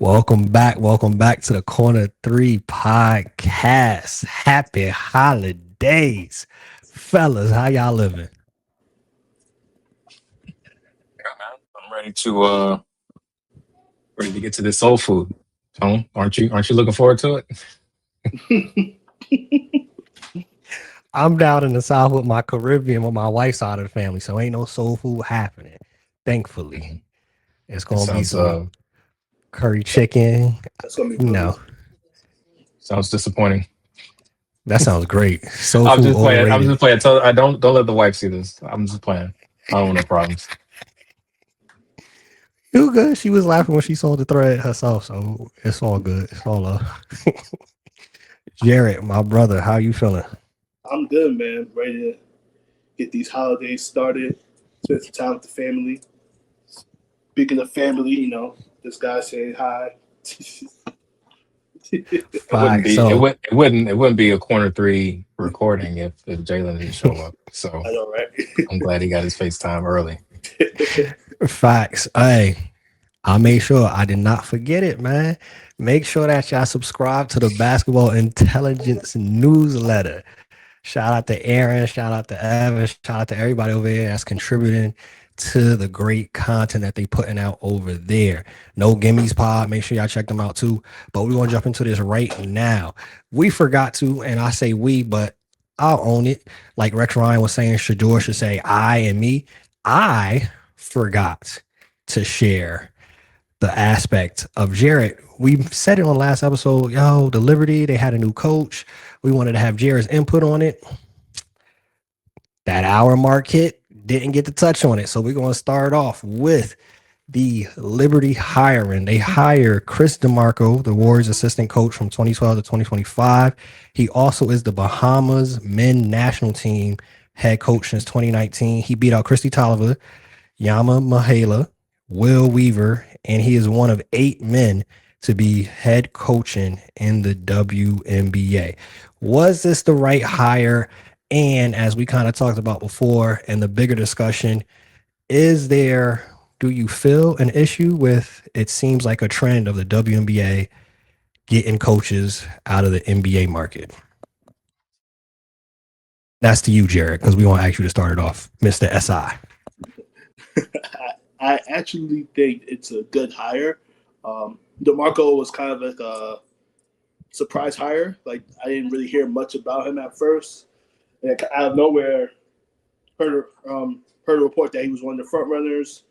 Welcome back to the Corner 3 podcast. Happy holidays. Fellas, how y'all living? Yeah, man. I'm ready to get to this soul food. Tone, aren't you? Aren't you looking forward to it? I'm down in the South with my Caribbean, with my wife's side of the family, so ain't no soul food happening. Thankfully, Mhm. it's It going to be sounds some curry chicken. That's gonna be You brutal. know, sounds disappointing. that sounds great. Soul I'm food just playing. I'm overrated. just playing. I don't let the wife see this. I'm just playing. I don't want no problems. You good? She was laughing when she saw the thread herself, so it's all good. It's all love. Jarrett, my brother, how you feeling? I'm good, man. Ready to get these holidays started. Spend some time with the family. Speaking of family, this guy saying hi. It wouldn't Fine. be. It So would. It wouldn't. It wouldn't be a corner three recording if Jalen didn't show up. So I know, I'm glad he got his FaceTime early. right? facts. Hey, I made sure I did not forget it, man. Make sure that y'all subscribe to the Basketball Intelligence newsletter. Shout out to Aaron, shout out to Evan, shout out to everybody over there that's contributing to the great content that they putting out over there. No Gimmies Pod, make sure y'all check them out too. But we're gonna jump into this right now. We forgot to, and I say we, but I'll own it. Like Rex Ryan was saying, Shador should say I and me. I forgot to share the aspect of Jarrett. We said it on the last episode. Yo, the Liberty, they had a new coach. We wanted to have Jarrett's input on it. That hour mark hit, didn't get to touch on it. So we're going to start off with the Liberty hiring. They hire Chris DeMarco, the Warriors assistant coach from 2012 to 2025. He also is the Bahamas men national team head coach since 2019. He beat out Christy Tolliver, Yama Mahala, Will Weaver, and he is one of 8 men to be head coaching in the WNBA. Was this the right hire? And as we kind of talked about before, and the bigger discussion, do you feel an issue with it seems like a trend of the WNBA getting coaches out of the NBA market? That's to you, Jarrett, because we want to ask you to start it off, Mr. SI. I actually think it's a good hire. DeMarco was kind of like a surprise hire. Like I didn't really hear much about him at first. And out of nowhere, heard a report that he was one of the front runners.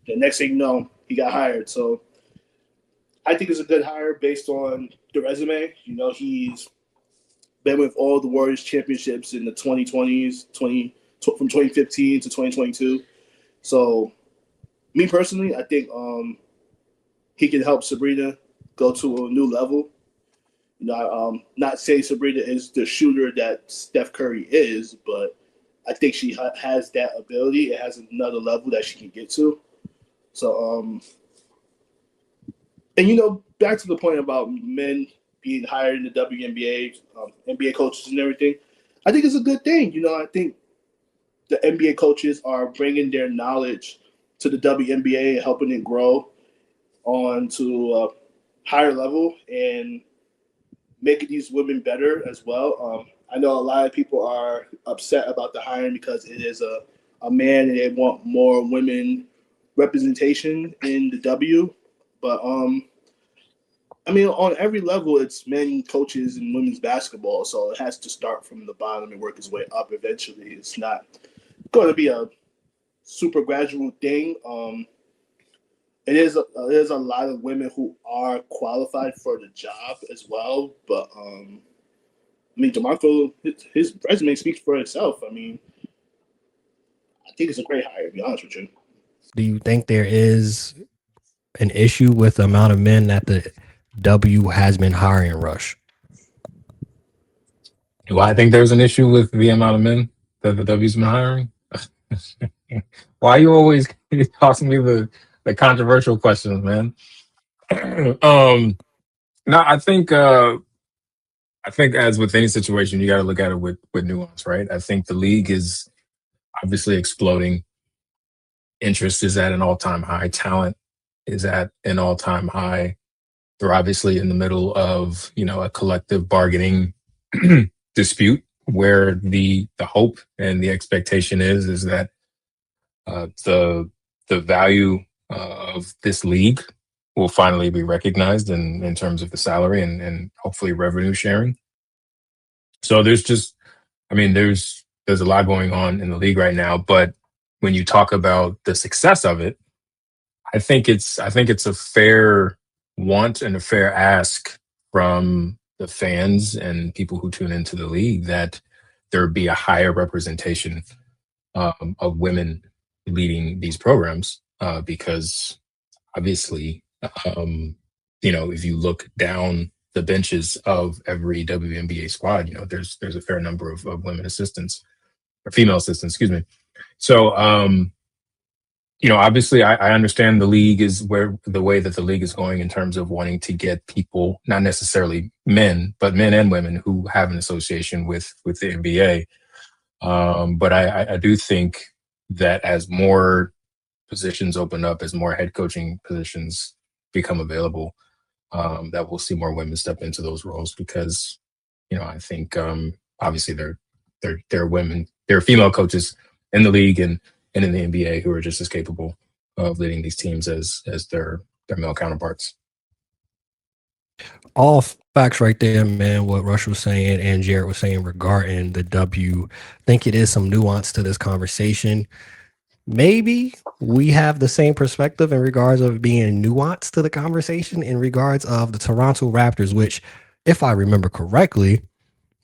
The next thing you know, he got hired. So I think it's a good hire based on the resume. He's been with all the Warriors championships in the 2020s, from 2015 to 2022. So me personally, I think he can help Sabrina go to a new level. Not say Sabrina is the shooter that Steph Curry is, but I think she has that ability. It has another level that she can get to. So, and back to the point about men being hired in the WNBA, NBA coaches and everything. I think it's a good thing. I think the NBA coaches are bringing their knowledge to the WNBA and helping it grow on to a higher level and making these women better as well. I know a lot of people are upset about the hiring because it is a man and they want more women representation in the W. But I mean, on every level, it's men coaches in women's basketball, so it has to start from the bottom and work its way up eventually. It's not going to be a super gradual thing. There's a lot of women who are qualified for the job as well, but I mean, DeMarco, his resume speaks for itself. I mean, I think it's a great hire, to be honest with you. Do you think there is an issue with the amount of men that the W has been hiring Rush? Well, I think there's an issue with the amount of men that the W's been hiring. Why you always asking me the controversial questions, man? No, I think as with any situation, you got to look at it with nuance, right? I think the league is obviously exploding. Interest is at an all time high. Talent is at an all time high. They're obviously in the middle of, a collective bargaining dispute where the hope and the expectation is that the value of this league will finally be recognized in terms of the salary and hopefully revenue sharing. So there's a lot going on in the league right now, but when you talk about the success of it, I think it's a fair want and a fair ask from the fans and people who tune into the league that there be a higher representation of women leading these programs, because obviously, if you look down the benches of every WNBA squad, there's a fair number of women assistants or female assistants, excuse me. So, obviously I understand the league is the way that the league is going in terms of wanting to get people, not necessarily men, but men and women who have an association with the NBA. But I do think that as more positions open up, as more head coaching positions become available, that we'll see more women step into those roles because, I think obviously there are women, there are female coaches in the league and in the NBA who are just as capable of leading these teams as their male counterparts. All facts right there, man. What Rush was saying and Jarrett was saying regarding the W. I think it is some nuance to this conversation. Maybe we have the same perspective in regards of being nuanced to the conversation in regards of the Toronto Raptors, which, if I remember correctly,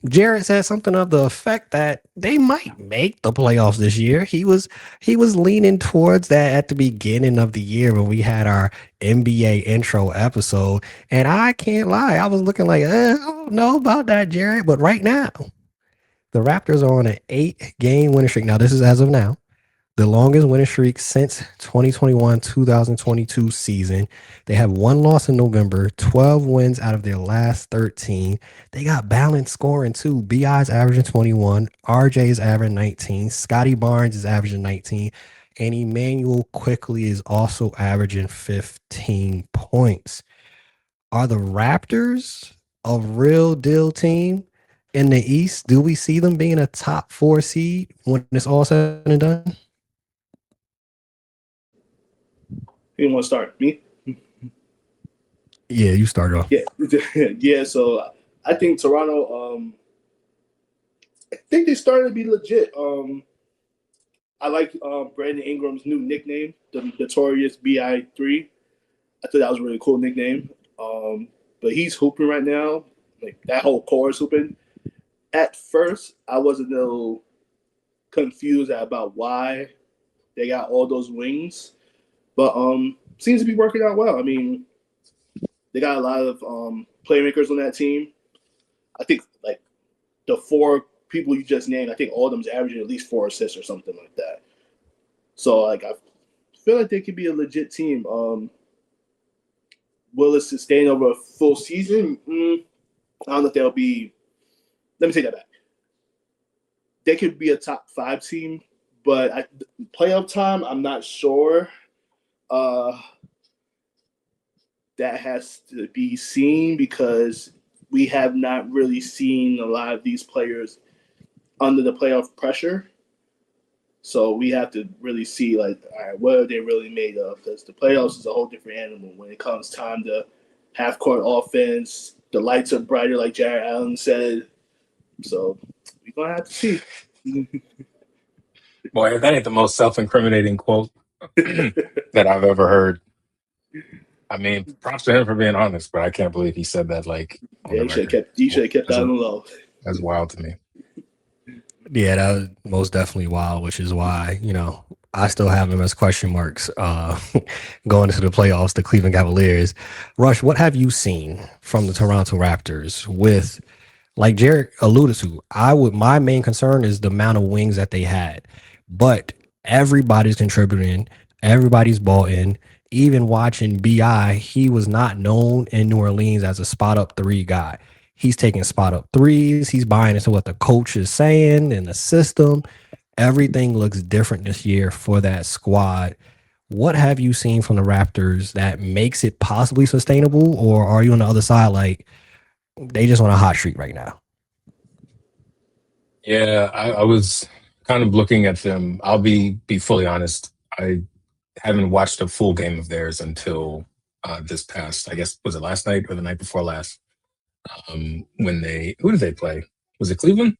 Jarrett said something of the effect that they might make the playoffs this year. He was leaning towards that at the beginning of the year when we had our NBA intro episode. And I can't lie, I was looking like, I don't know about that, Jarrett. But right now, the Raptors are on an 8-game winning streak. Now, this is as of now. The longest winning streak since 2021-2022 season. They have one loss in November, 12 wins out of their last 13. They got balanced scoring too. BI's averaging 21, RJ is averaging 19, Scotty Barnes is averaging 19, and Emmanuel Quickly is also averaging 15 points. Are the Raptors a real deal team in the East? Do we see them being a top 4 seed when it's all said and done? You want to start? Me? Yeah, you start off. Yeah. Yeah, so I think Toronto, I think they started to be legit. I like Brandon Ingram's new nickname, the Notorious BI3. I thought that was a really cool nickname. But he's hooping right now. Like, that whole core is hooping. At first, I was a little confused about why they got all those wings. But seems to be working out well. I mean, they got a lot of playmakers on that team. I think like the 4 people you just named, I think all of them's averaging at least 4 assists or something like that. So like I feel like they could be a legit team. Will it sustain over a full season? I don't know if they'll be. Let me take that back. They could be a top 5 team, but playoff time, I'm not sure. That has to be seen because we have not really seen a lot of these players under the playoff pressure. So we have to really see, like, all right, what are they really made of? Because the playoffs is a whole different animal when it comes time to half-court offense. The lights are brighter, like Jarrett Allen said. So we're going to have to see. Boy, that ain't the most self-incriminating quote that I've ever heard. I mean, props to him for being honest, but I can't believe he said that. Like, yeah, he should have kept that on the low. That's wild to me. Yeah, that was most definitely wild, which is why, I still have him as question marks going into the playoffs, the Cleveland Cavaliers. Rush, what have you seen from the Toronto Raptors with, like Jarrett alluded to, my main concern is the amount of wings that they had. But everybody's contributing, everybody's bought in. Even watching BI, he was not known in New Orleans as a spot up 3 guy. He's taking spot up 3s. He's buying into what the coach is saying and the system. Everything looks different this year for that squad. what have you seen from the Raptors that makes it possibly sustainable, or are you on the other side like they just on a hot streak right now? Yeah, I was kind of looking at them. I'll be fully honest. I haven't watched a full game of theirs until this past, I guess, was it last night or the night before last? When who did they play? Was it Cleveland?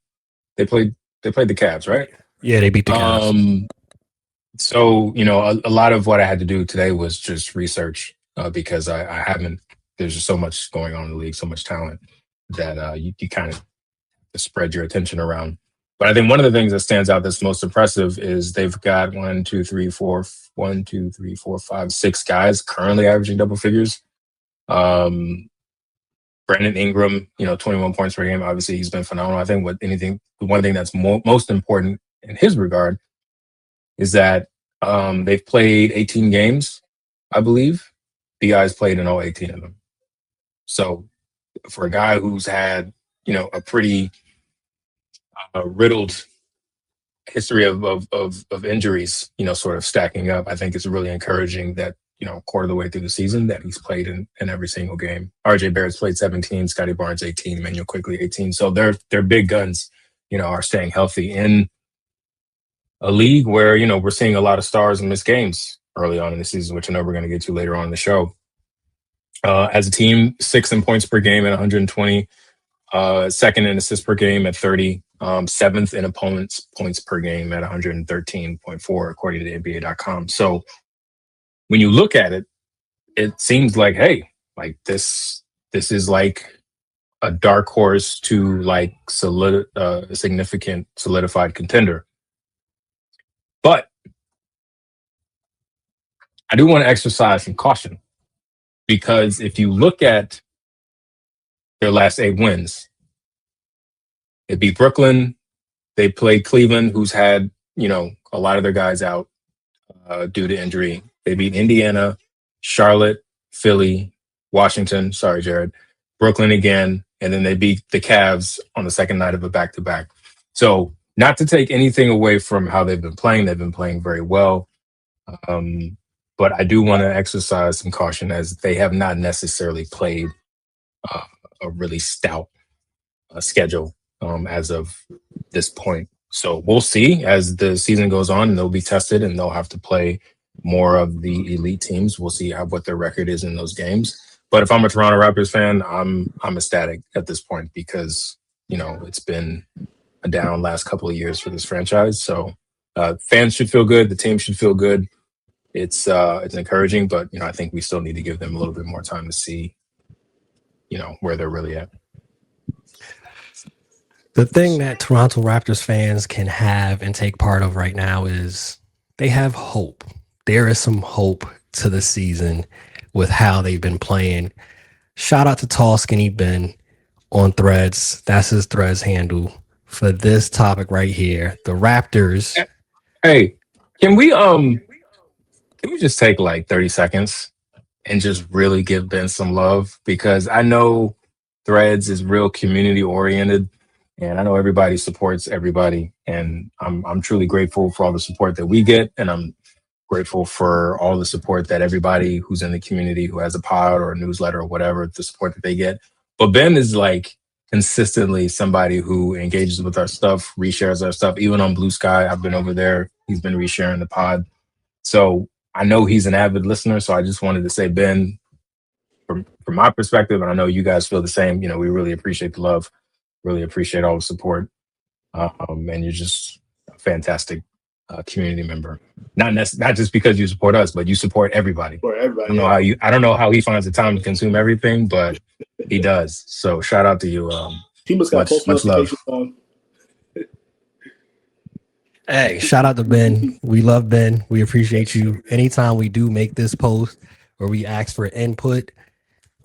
They played the Cavs, right? Yeah, they beat the Cavs. So, a lot of what I had to do today was just research because I haven't, there's just so much going on in the league, so much talent that you kind of spread your attention around. But I think one of the things that stands out that's most impressive is they've got 6 guys currently averaging double figures. Brandon Ingram, 21 points per game. Obviously, he's been phenomenal. I think the one thing that's most important in his regard is that they've played 18 games, I believe. The guys played in all 18 of them. So for a guy who's had, a pretty riddled history of injuries, sort of stacking up, I think it's really encouraging that, quarter of the way through the season that he's played in every single game. RJ Barrett's played 17, Scotty Barnes 18, Emmanuel Quickly 18. So they're big guns, are staying healthy in a league where, we're seeing a lot of stars miss games early on in the season, which I know we're going to get to later on in the show. As a team, 6th in points per game at 120, 2nd in assists per game at 30, 7th in opponents' points per game at 113.4, according to the NBA.com. So when you look at it, it seems like, hey, like this is like a dark horse to like a significant solidified contender. But I do want to exercise some caution because if you look at their last 8 wins, they beat Brooklyn. They played Cleveland, who's had, a lot of their guys out due to injury. They beat Indiana, Charlotte, Philly, Washington. Sorry, Jarrett. Brooklyn again. And then they beat the Cavs on the second night of a back-to-back. So not to take anything away from how they've been playing very well. But I do want to exercise some caution as they have not necessarily played a really stout schedule as of this point. So we'll see as the season goes on, and they'll be tested and they'll have to play more of the elite teams. We'll see what their record is in those games. But if I'm a Toronto Raptors fan, I'm ecstatic at this point because, it's been a down last couple of years for this franchise. So fans should feel good. The team should feel good. It's encouraging, but, I think we still need to give them a little bit more time to see, where they're really at. The thing that Toronto Raptors fans can have and take part of right now is they have hope. There is some hope to the season with how they've been playing. Shout out to Tall Skinny Ben on Threads. That's his Threads handle for this topic right here. The Raptors. Hey, can we just take like 30 seconds and just really give Ben some love? Because I know Threads is real community oriented. And I know everybody supports everybody, and I'm truly grateful for all the support that we get, and I'm grateful for all the support that everybody who's in the community who has a pod or a newsletter or whatever, the support that they get. But Ben is like consistently somebody who engages with our stuff, reshares our stuff, even on Blue Sky. I've been over there. He's been resharing the pod. So I know he's an avid listener. So I just wanted to say, Ben, from my perspective, and I know you guys feel the same, we really appreciate the love. Really appreciate all the support, and you're just a fantastic community member. Not just because you support us, but you support everybody. For everybody. I don't know how he finds the time to consume everything, but he does. So shout out to you. He must got post notifications on. Hey, shout out to Ben. We love Ben. We appreciate you. Anytime we do make this post or we ask for input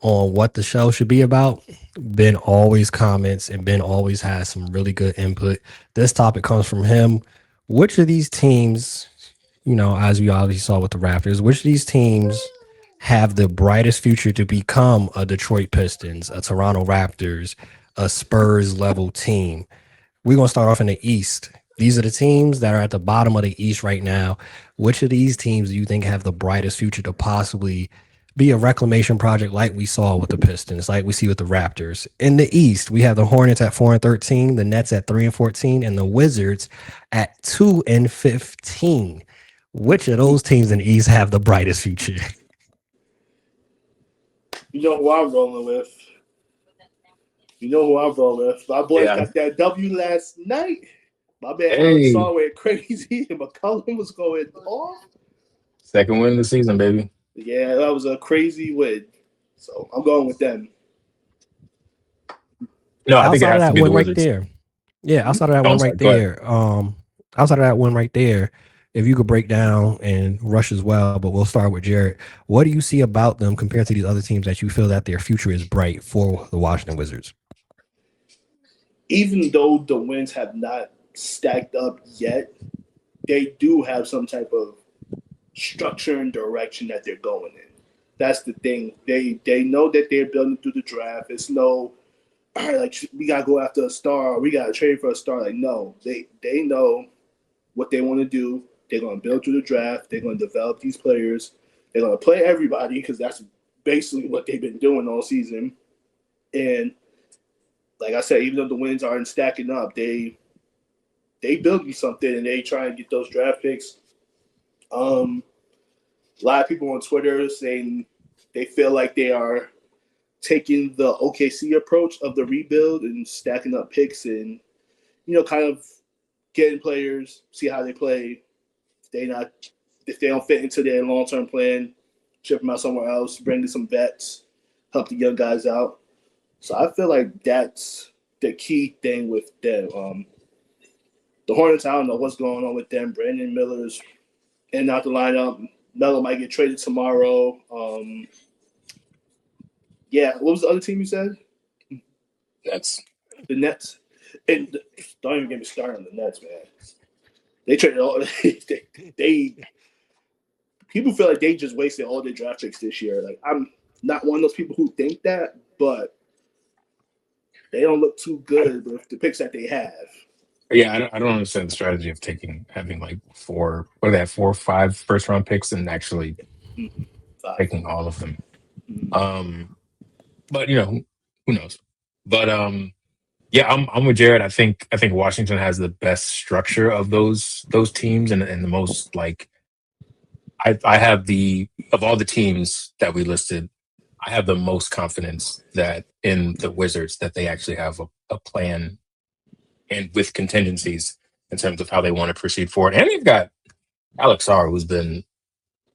on what the show should be about, Ben always comments and Ben always has some really good input. This topic comes from him. Which of these teams, as we obviously saw with the Raptors, which of these teams have the brightest future to become a Detroit Pistons, a Toronto Raptors, a Spurs level team? We're going to start off in the East. These are the teams that are at the bottom of the East right now. Which of these teams do you think have the brightest future to possibly be a reclamation project like we saw with the Pistons, like we see with the Raptors? In the East, we have the Hornets at 4-13, the Nets at 3-14, and the Wizards at 2-15. Which of those teams in the East have the brightest future? You know who I'm rolling with. My boys got that W last night. My man Alex Song went crazy and McCollum was going off. Second win of the season, baby. Yeah, that was a crazy win. So I'm going with them. No, I think it has to be the Wizards. Right there. Yeah, outside of that one right there. Outside of that one right there, if you could break down and Rush as well, but we'll start with Jarrett. What do you see about them compared to these other teams that you feel that their future is bright for the Washington Wizards? Even though the wins have not stacked up yet, they do have some type of structure and direction that they're going in. That's the thing. They know that they're building through the draft. It's no, all right, like we gotta go after a star. We gotta trade for a star. Like no, they know what they want to do. They're gonna build through the draft. They're gonna develop these players. They're gonna play everybody because that's basically what they've been doing all season. And like I said, even though the wins aren't stacking up, they building something and they try and get those draft picks. A lot of people on Twitter saying they feel like they are taking the OKC approach of the rebuild and stacking up picks and, kind of getting players, see how they play. If they don't fit into their long-term plan, ship them out somewhere else, bring in some vets, help the young guys out. So I feel like that's the key thing with them. The Hornets, I don't know what's going on with them. Brandon Miller's in and out the lineup. Melo might get traded tomorrow. What was the other team you said? Nets. The Nets. And don't even get me started on the Nets, man. They traded all. They people feel like they just wasted all their draft picks this year. Like I'm not one of those people who think that, but they don't look too good with the picks that they have. Yeah, I don't understand the strategy of having like 4 or 5 first round picks and actually taking all of them. But who knows? But I'm with Jarrett. I think Washington has the best structure of those teams and the most like I have of all the teams that we listed, I have the most confidence that in the Wizards that they actually have a plan and with contingencies in terms of how they want to proceed forward. And they've got Alex Sarr, who's been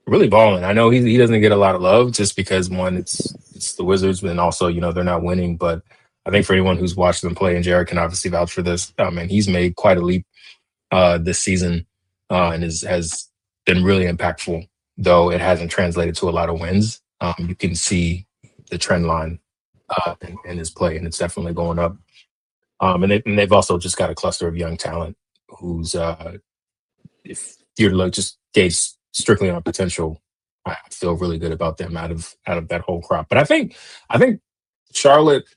really balling. I know he doesn't get a lot of love just because one, it's the Wizards, but then also, they're not winning. But I think for anyone who's watched them play, and Jarrett can obviously vouch for this, and he's made quite a leap this season and has been really impactful, though it hasn't translated to a lot of wins. You can see the trend line in his play, and it's definitely going up. And they've also just got a cluster of young talent who's, if you're to just gauge strictly on potential, I feel really good about them out of that whole crop. But I think Charlotte,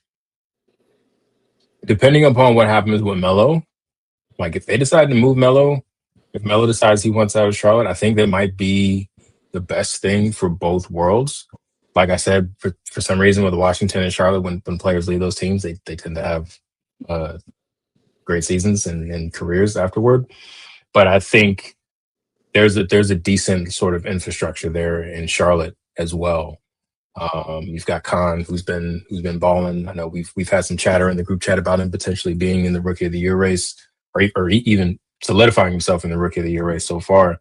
depending upon what happens with Melo, like if they decide to move Melo, if Melo decides he wants out of Charlotte, I think that might be the best thing for both worlds. Like I said, for some reason with Washington and Charlotte, when players leave those teams, they tend to have great seasons and careers afterward. But I think there's a decent sort of infrastructure there in Charlotte as well. You've got Khan, who's been balling. I know we've had some chatter in the group chat about him potentially being in the Rookie of the Year race, or even solidifying himself in the Rookie of the Year race so far.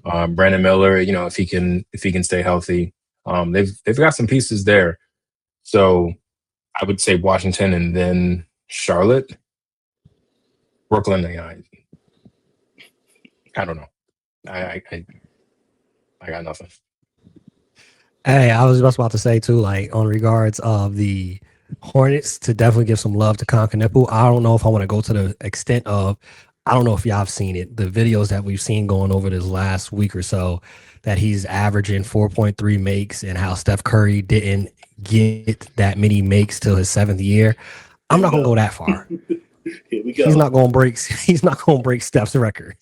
Brandon Miller, if he can stay healthy, they've got some pieces there. So I would say Washington and then Charlotte. Brooklyn, I don't know. I got nothing. Hey, I was just about to say too, like on regards of the Hornets, to definitely give some love to Concanipu. I don't know if I want to go to the extent of, I don't know if y'all have seen it, the videos that we've seen going over this last week or so, that he's averaging 4.3 makes and how Steph Curry didn't get that many makes till his 7th year. I'm not gonna go that far. Here we go. He's not going to break. He's not going to break Steph's record.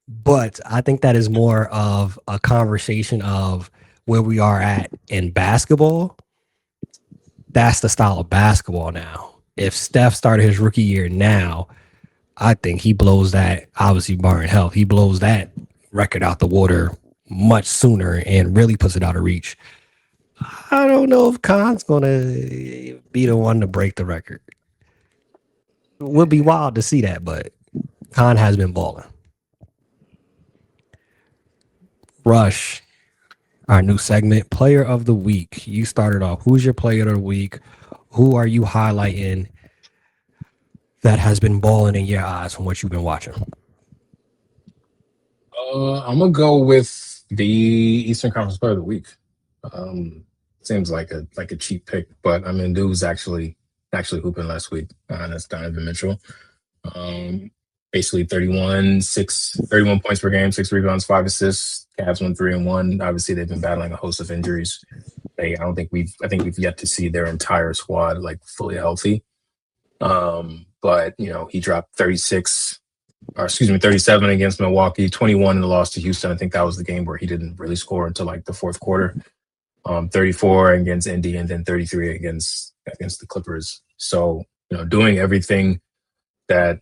But I think that is more of a conversation of where we are at in basketball. That's the style of basketball now. If Steph started his rookie year now, I think he blows that, obviously barring health, he blows that record out the water much sooner and really puts it out of reach. I don't know if Khan's going to be the one to break the record. It would be wild to see that, but Khan has been balling. Rush, our new segment, Player of the Week. You started off. Who's your Player of the Week? Who are you highlighting that has been balling in your eyes from what you've been watching? I'm gonna go with the Eastern Conference Player of the Week. Seems like a cheap pick, but I mean, dude was actually hooping last week. That's Donovan Mitchell. Basically 31 points per game, 6 rebounds, 5 assists. Cavs went 3-1. Obviously, they've been battling a host of injuries. I think we've yet to see their entire squad like fully healthy. But he dropped 37 against Milwaukee, 21 in the loss to Houston. I think that was the game where he didn't really score until like the fourth quarter. 34 against Indy, and then 33 against the Clippers. So, doing everything that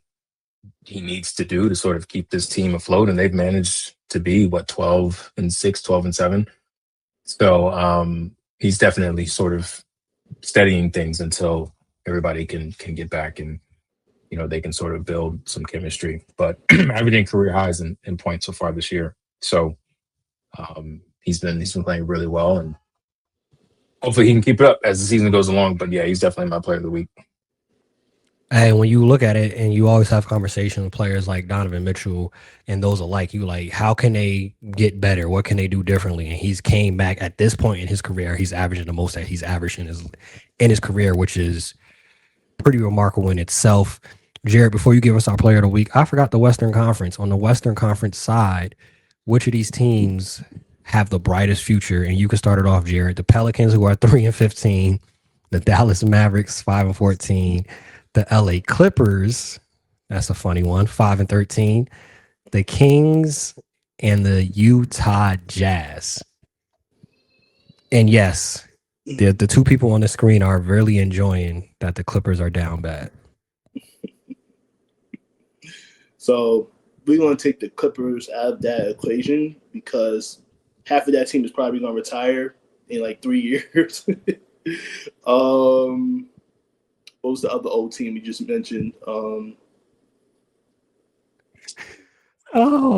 he needs to do to sort of keep this team afloat, and they've managed to be 12-6, 12-7. So he's definitely sort of steadying things until everybody can get back and they can sort of build some chemistry. But averaging career highs in points so far this year. So he's been playing really well, and hopefully he can keep it up as the season goes along. But yeah, he's definitely my Player of the Week. And when you look at it, and you always have conversations with players like Donovan Mitchell and those alike, you like, how can they get better? What can they do differently? And he's came back at this point in his career. He's averaging the most that he's averaged in his career, which is pretty remarkable in itself. Jarrett, before you give us our Player of the Week, I forgot the Western Conference. On the Western Conference side, which of these teams have the brightest future? And you can start it off, Jarrett. The Pelicans, who are 3-15, the Dallas Mavericks, 5-14. The LA Clippers, that's a funny one, 5-13. The Kings and the Utah Jazz. And yes, the two people on the screen are really enjoying that the Clippers are down bad. So we're going to take the Clippers out of that equation because half of that team is probably going to retire in like 3 years. What was the other old team you just mentioned? Oh,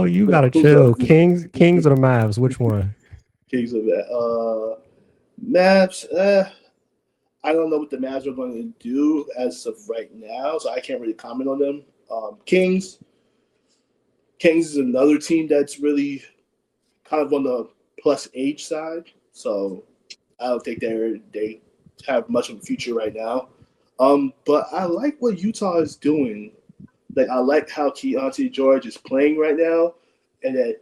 you gotta chill. Kings or the Mavs? Which one? Kings of that. Mavs. I don't know what the Mavs are going to do as of right now, so I can't really comment on them. Kings. Kings is another team that's really kind of on the plus age side, so I don't think they have much of a future right now. But I like what Utah is doing. Like, I like how Keontae George is playing right now, and that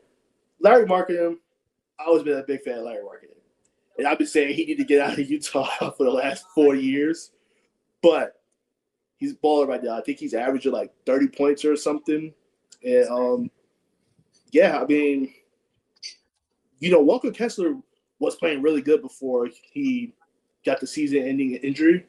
Larry Marketing. I always been a big fan of Larry Marketing, and I've been saying he need to get out of Utah for the last 4 years. But he's balling right now. I think he's averaging like 30 points or something. And yeah, I mean, Walker Kessler was playing really good before he got the season-ending injury.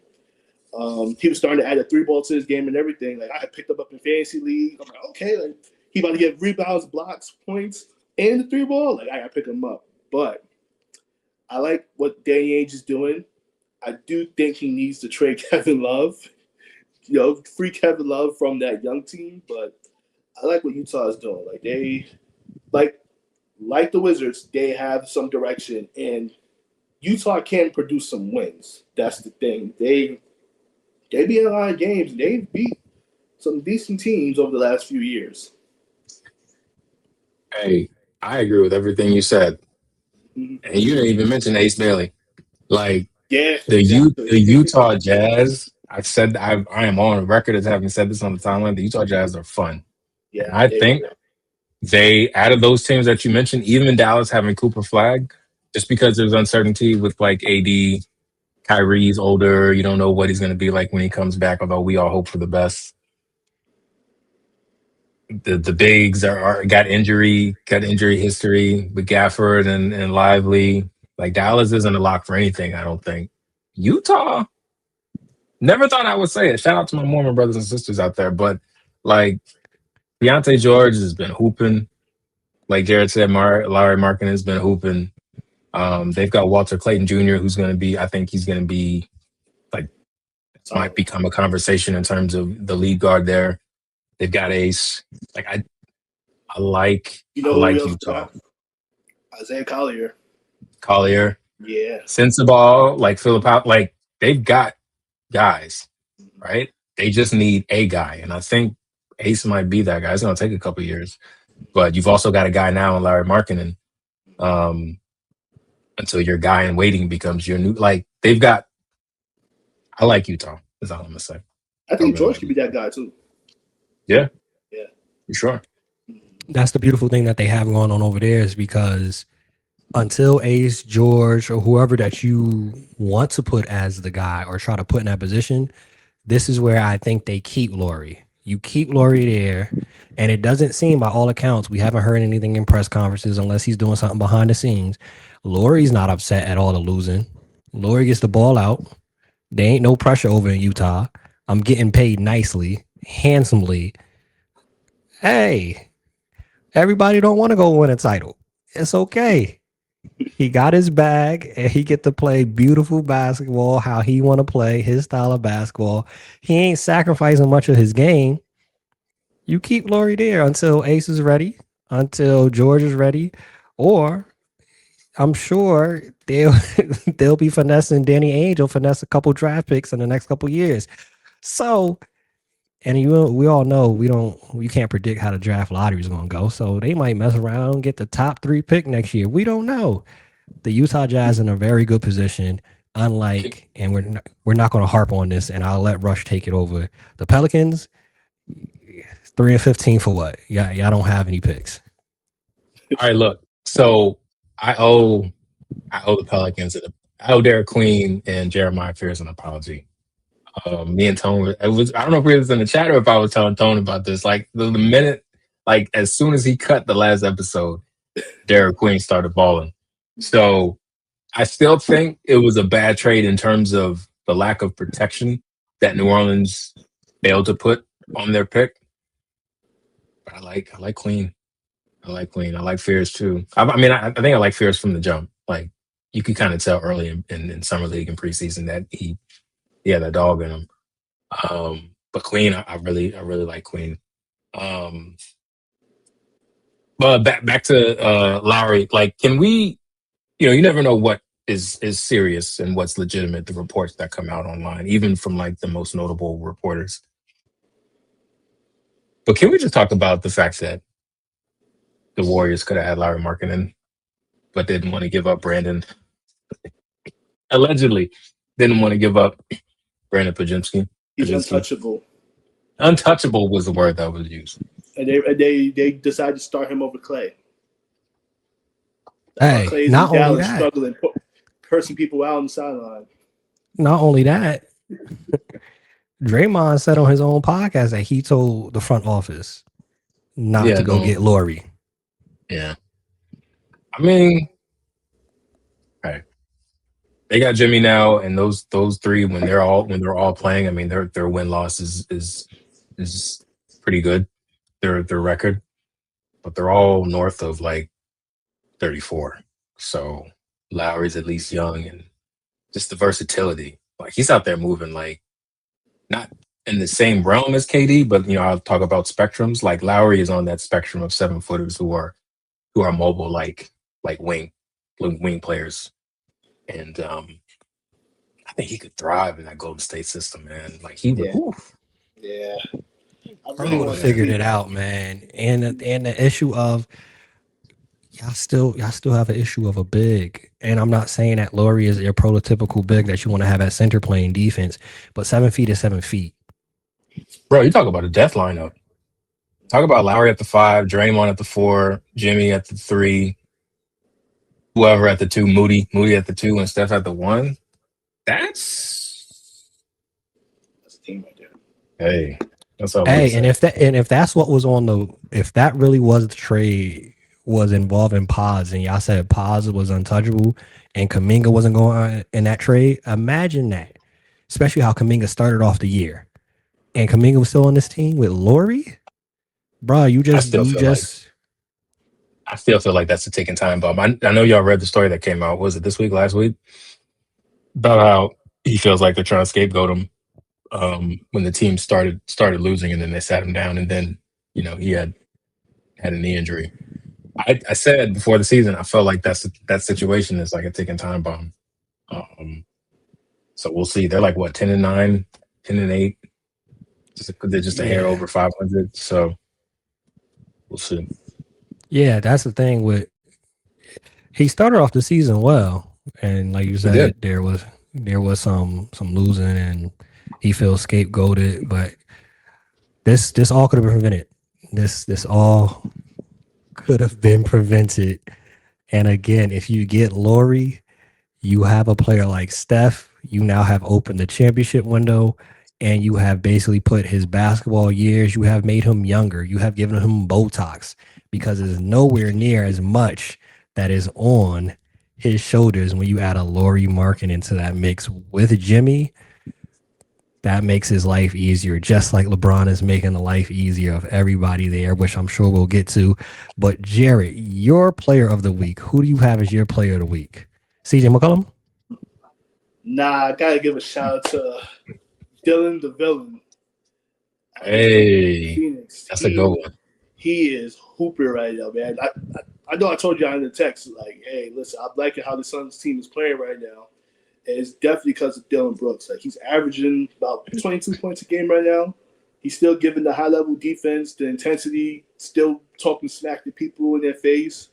He was starting to add a 3-ball to his game and everything. Like, I had picked him up in fantasy league. I'm like, okay, like he about to get rebounds, blocks, points, and the 3-ball. Like, I gotta pick him up. But I like what Danny Ainge is doing. I do think he needs to trade Kevin Love. Free Kevin Love from that young team. But I like what Utah is doing. Like, they like the Wizards, they have some direction, and Utah can produce some wins. That's the thing. They beat a lot of games. They've beat some decent teams over the last few years. Hey, I agree with everything you said. Mm-hmm. And you didn't even mention Ace Bailey. Like, yeah, the exactly. Utah Jazz, I am on record as having said this on the timeline, the Utah Jazz are fun. Yeah, and I think they, out of those teams that you mentioned, even Dallas having Cooper Flag, just because there's uncertainty with like AD, Kyrie's older. You don't know what he's going to be like when he comes back, although we all hope for the best. the bigs got injury history with Gafford and Lively. Like Dallas isn't a lock for anything, I don't think. Utah, never thought I would say it. Shout out to my Mormon brothers and sisters out there, but like Deontay George has been hooping. Like Jarrett said, Larry Markin has been hooping. They've got Walter Clayton Jr., who's going to be. I think he's going to be like might become a conversation in terms of the lead guard there. They've got Ace. Like I like Utah. Isaiah Collier. Yeah. Sensabaugh, like Philip out, like they've got guys, right? They just need a guy. And I think Ace might be that guy. It's gonna take a couple years. But you've also got a guy now in Larry Markkinen. Until your guy in waiting becomes your new, like they've got. I like Utah. Is all I'm gonna say. I think George could be that guy too. Yeah, yeah, for sure. That's the beautiful thing that they have going on over there is because until Ace, George, or whoever that you want to put as the guy or try to put in that position, this is where I think they keep Laurie. You keep Laurie there, and it doesn't seem, by all accounts, we haven't heard anything in press conferences unless he's doing something behind the scenes. Laurie's not upset at all to losing. Laurie gets the ball out. There ain't no pressure over in Utah. I'm getting paid nicely, handsomely. Hey, everybody don't want to go win a title. It's okay. He got his bag and he get to play beautiful basketball how he want to play his style of basketball. He ain't sacrificing much of his game. You keep Laurie there until Ace is ready, until George is ready, or I'm sure they'll be finessing Danny Ainge will finesse a couple draft picks in the next couple years. So, and we all know you can't predict how the draft lottery is going to go. So they might mess around, get the top 3 pick next year. We don't know. The Utah Jazz in a very good position. Unlike, and we're not going to harp on this, and I'll let Rush take it over. The Pelicans, 3-15 for what? Yeah, y'all don't have any picks. All right, look. So I owe the Pelicans. I owe Derek Queen and Jeremiah Fears an apology. Me and Tone, I don't know if we was in the chat or if I was telling Tone about this. Like the minute, like as soon as he cut the last episode, Derek Queen started balling. So I still think it was a bad trade in terms of the lack of protection that New Orleans failed to put on their pick. But I like Queen. I like Queen. I like Fears too. I think I like Fears from the jump. Like you could kind of tell early in summer league and preseason that he had that dog in him. But Queen, I really like Queen. But back to Lowry. Like, can we? You never know what is serious and what's legitimate. The reports that come out online, even from like the most notable reporters. But can we just talk about the fact that the Warriors could have had Larry Markkinen, but didn't want to give up Brandon? Allegedly, didn't want to give up Brandon Podziemski. He's untouchable. Untouchable was the word that was used. And they decided to start him over Clay. Hey, Clay's not in only Dallas that, struggling, cursing people out on the sideline. Not only that, Draymond said on his own podcast that he told the front office not to go get Laurie. Yeah, I mean, right. They got Jimmy now, and those 3 when they're all playing. I mean, their win loss is pretty good. Their record, but they're all north of like 34. So Lowry's at least young, and just the versatility. Like he's out there moving, like not in the same realm as KD, but I'll talk about spectrums. Like Lowry is on that spectrum of 7-footers who are mobile, like wing players. And I think he could thrive in that Golden State system, man. Like he would. Yeah. I really would have figured it out, man. And the issue of y'all still have an issue of a big. And I'm not saying that Laurie is your prototypical big that you want to have at center playing defense, but 7 feet is 7 feet. Bro, you talk about a death lineup. Talk about Lowry at the 5, Draymond at the 4, Jimmy at the 3, whoever at the 2, Moody at the 2, and Steph at the 1. That's a team right there. Hey, That's all I'm gonna Hey, say. if that's what was on the if that really was the trade was involving Paz and y'all said Paz was untouchable and Kaminga wasn't going on in that trade, imagine that. Especially how Kaminga started off the year. And Kaminga was still on this team with Laurie. Bro, I still feel like that's a ticking time bomb. I know y'all read the story that came out. Was it this week, last week? About how he feels like they're trying to scapegoat him when the team started losing, and then they sat him down, and then he had a knee injury. I said before the season, I felt like that situation is like a ticking time bomb. So we'll see. They're like what 10-9, 10-8. They're just a hair over 500. So we'll see. Yeah, that's the thing with he started off the season well, and like you said, there was some losing, and he feels scapegoated. But this all could have been prevented. This all could have been prevented. And again, if you get Laurie, you have a player like Steph. You now have opened the championship window, and you have basically put his basketball years. You have made him younger. You have given him Botox because there's nowhere near as much that is on his shoulders when you add a Laurie Markin into that mix with Jimmy. That makes his life easier, just like LeBron is making the life easier of everybody there, which I'm sure we'll get to. But Jarrett, your player of the week, who do you have as your player of the week? CJ McCollum? Nah, I gotta give a shout out to Dylan the Villain. Hey, Phoenix. that's a good one. He is hooping right now, man. I know I told you in the text, like, hey, listen, I'm liking how the Suns team is playing right now. And it's definitely because of Dylan Brooks. Like, he's averaging about 22 points a game right now. He's still giving the high-level defense, the intensity, still talking smack to people in their face.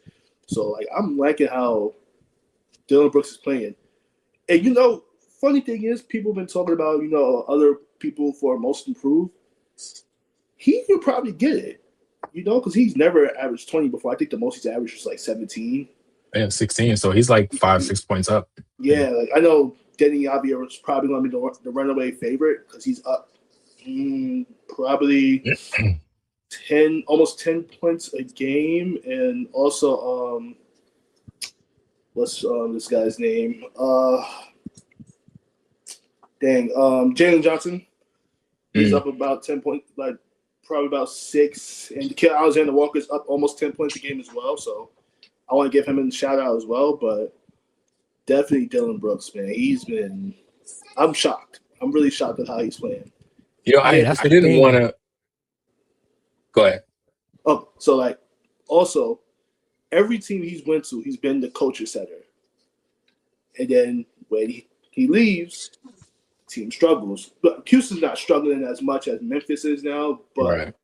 So, like, I'm liking how Dylan Brooks is playing. And, funny thing is, people have been talking about, other people for most improved. He could probably get it, because he's never averaged 20 before. I think the most he's averaged was like 17. Yeah, 16. So he's like 5-6 points up. Yeah, like I know Denny Javier is probably going to be the runaway favorite because he's up probably 10, almost 10 points a game. And also, what's this guy's name? Jalen Johnson. He's up about 10 points, like probably about 6. And Alexander Walker's up almost 10 points a game as well. So I want to give him a shout out as well. But definitely Dylan Brooks, man. I'm shocked. I'm really shocked at how he's playing. I didn't want to. Go ahead. Oh, so like also every team he's went to, he's been the coach's center. And then when he leaves, team struggles. But Houston's not struggling as much as Memphis is now, but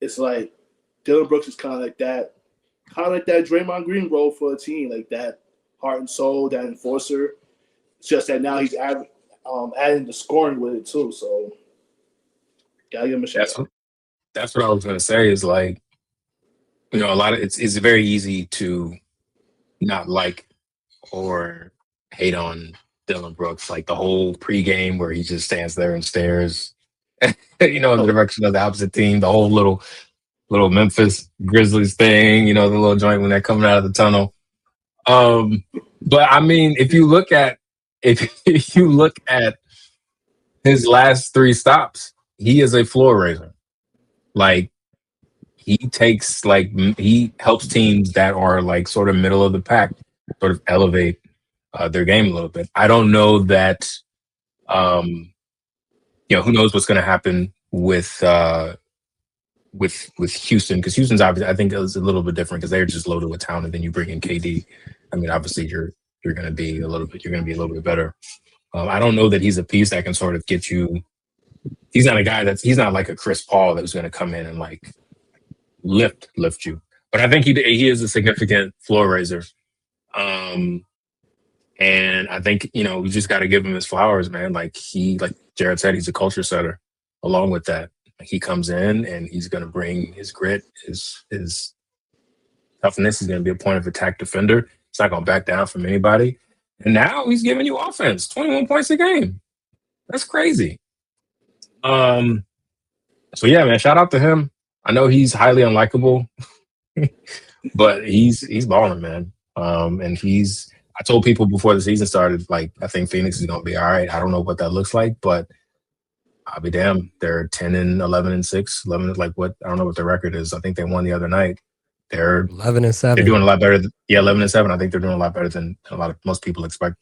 It's like Dylan Brooks is kind of like that Draymond Green role for a team, like that heart and soul, that enforcer. It's just that now he's adding the scoring with it too. So gotta give him a shout out. That's what I was gonna say. Is like, a lot of it's very easy to not like or hate on Dylan Brooks, like the whole pregame where he just stands there and stares, in the direction of the opposite team. The whole little Memphis Grizzlies thing, the little joint when they're coming out of the tunnel. But I mean, if you look at his last 3 stops, he is a floor raiser. Like he helps teams that are like sort of middle of the pack sort of elevate their game a little bit. I don't know that, who knows what's going to happen with Houston, because Houston's obviously, I think, is a little bit different because they're just loaded with talent, and then you bring in KD. I mean, obviously, you're going to be a little bit better. I don't know that he's a piece that can sort of get you. He's not a guy he's not like a Chris Paul that's going to come in and like lift you. But I think he is a significant floor raiser. And I think, we just got to give him his flowers, man. Like Jarrett said, he's a culture setter. Along with that, he comes in and he's going to bring his grit, his toughness. He's going to be a point of attack defender. He's not going to back down from anybody. And now he's giving you offense, 21 points a game. That's crazy. So yeah, man, shout out to him. I know he's highly unlikable, but he's balling, man. And I told people before the season started, like, I think Phoenix is gonna be all right. I don't know what that looks like, but I'll be damned. They're 10 and 11 and 6. 11 is like what I don't know what their record is. I think they won the other night. They're 11-7. They're doing a lot better. 11 and 7. I think they're doing a lot better than most people expect.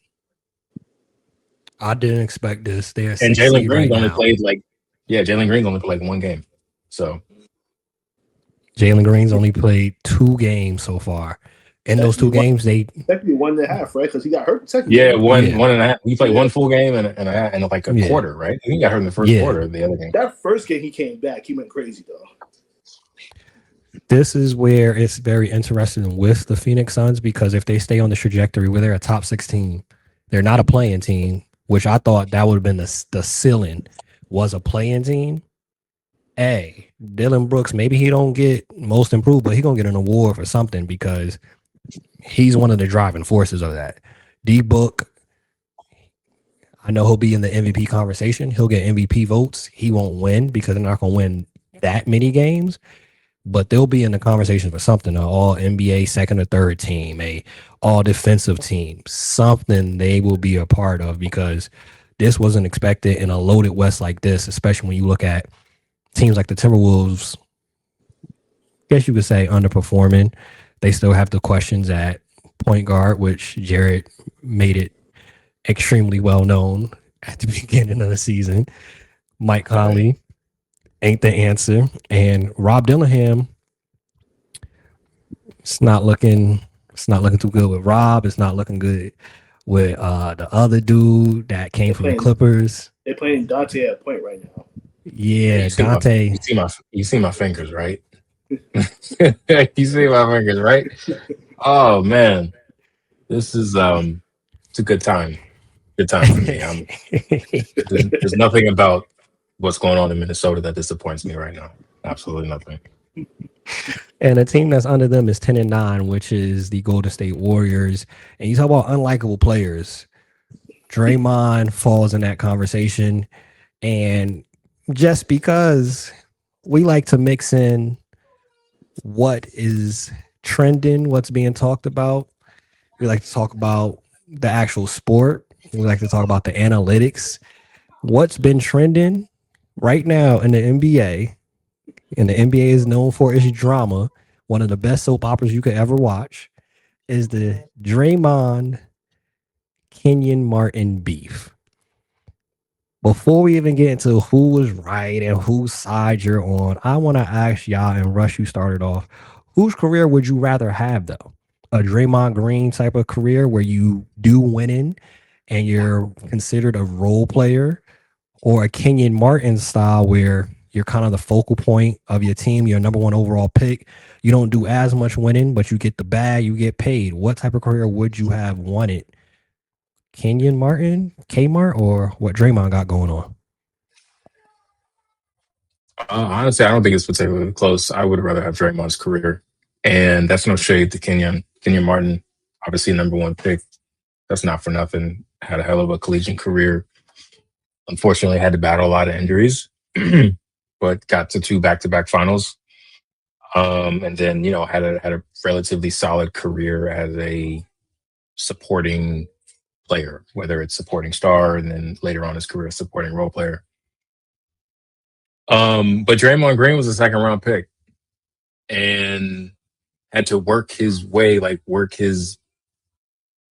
I didn't expect this. They're And 6 Jalen seed Green's right only now. played Jalen Green's only played one game. So Jalen Green's only played 2 games so far. In those 2 games, they technically 1.5, right? Because he got hurt. Yeah, one and a half. He played one full game and like a quarter, right? He got hurt in the first quarter of the other game. That first game he came back, he went crazy though. This is where it's very interesting with the Phoenix Suns, because if they stay on the trajectory where they're a top 6 team, they're not a play-in team, which I thought that would have been the ceiling, was a play-in team. Dylan Brooks, maybe he don't get most improved, but he gonna get an award for something because he's one of the driving forces of that. D-Book, I know he'll be in the MVP conversation. He'll get MVP votes. He won't win because they're not gonna win that many games, but they'll be in the conversation for something, an all NBA second or third team, a all defensive team, something they will be a part of, because this wasn't expected in a loaded West like this, especially when you look at teams like the Timberwolves, I guess you could say underperforming. They still have the questions at point guard, which Jarrett made it extremely well known at the beginning of the season. Mike Conley ain't the answer, and Rob Dillingham, it's not looking too good with Rob. It's not looking good with the other dude that came from the Clippers. They're playing Dante at point right now. Yeah, Dante. You see my fingers, right? You see my fingers, right? Oh man, this is it's a good time. Good time for me. There's nothing about what's going on in Minnesota that disappoints me right now. Absolutely nothing. And a team that's under them is 10-9, which is the Golden State Warriors. And you talk about unlikable players. Draymond falls in that conversation. And just because we like to mix in what is trending, what's being talked about, we like to talk about the actual sport. We like to talk about the analytics. What's been trending right now in the NBA, and the NBA is known for its drama, one of the best soap operas you could ever watch, is the Draymond Kenyon Martin beef. Before we even get into who was right and whose side you're on, I want to ask y'all, and Rush, you started off, whose career would you rather have, though? A Draymond Green type of career where you do winning and you're considered a role player, or a Kenyon Martin style where you're kind of the focal point of your team, you're number 1 overall pick, you don't do as much winning, but you get the bag, you get paid? What type of career would you have wanted? Kenyon Martin, Kmart, or what Draymond got going on? Honestly, I don't think it's particularly close. I would rather have Draymond's career, and that's no shade to Kenyon Martin, obviously number 1 pick. That's not for nothing. Had a hell of a collegiate career. Unfortunately, had to battle a lot of injuries, but got to 2 back-to-back finals. And then, had a relatively solid career as a supporting player, whether it's supporting star and then later on his career supporting role player. But Draymond Green was a 2nd-round pick and had to work his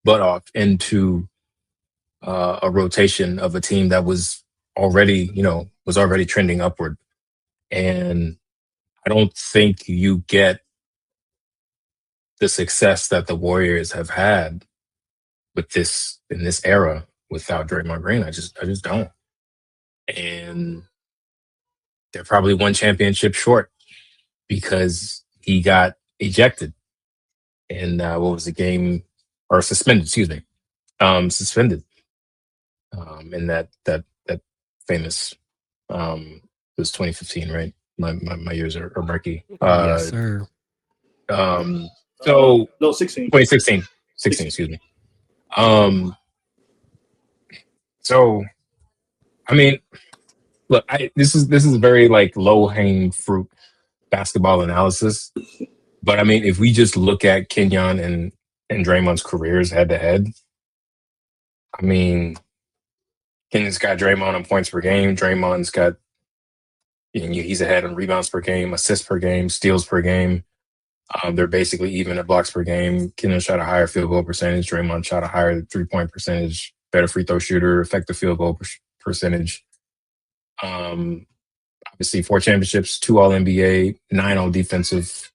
butt off into a rotation of a team that was already trending upward. And I don't think you get the success that the Warriors have had with this in this era without Draymond Green. I just don't. And they're probably 1 championship short because he got ejected in what was the game, or suspended, suspended in that famous it was 2015, right? My years are murky. Yes, sir. So no, 16. 2016, excuse me. So I mean, look, this is very like low hanging fruit basketball analysis. But I mean, if we just look at Kenyon and Draymond's careers head to head, I mean, Kenyon's got Draymond on points per game. Draymond's got, he's ahead on rebounds per game, assists per game, steals per game. They're basically even at blocks per game. Kenyon shot a higher field goal percentage. Draymond shot a higher 3-point percentage, better free throw shooter, effective field goal percentage. Obviously, 4 championships, 2 All-NBA, 9 All-Defensive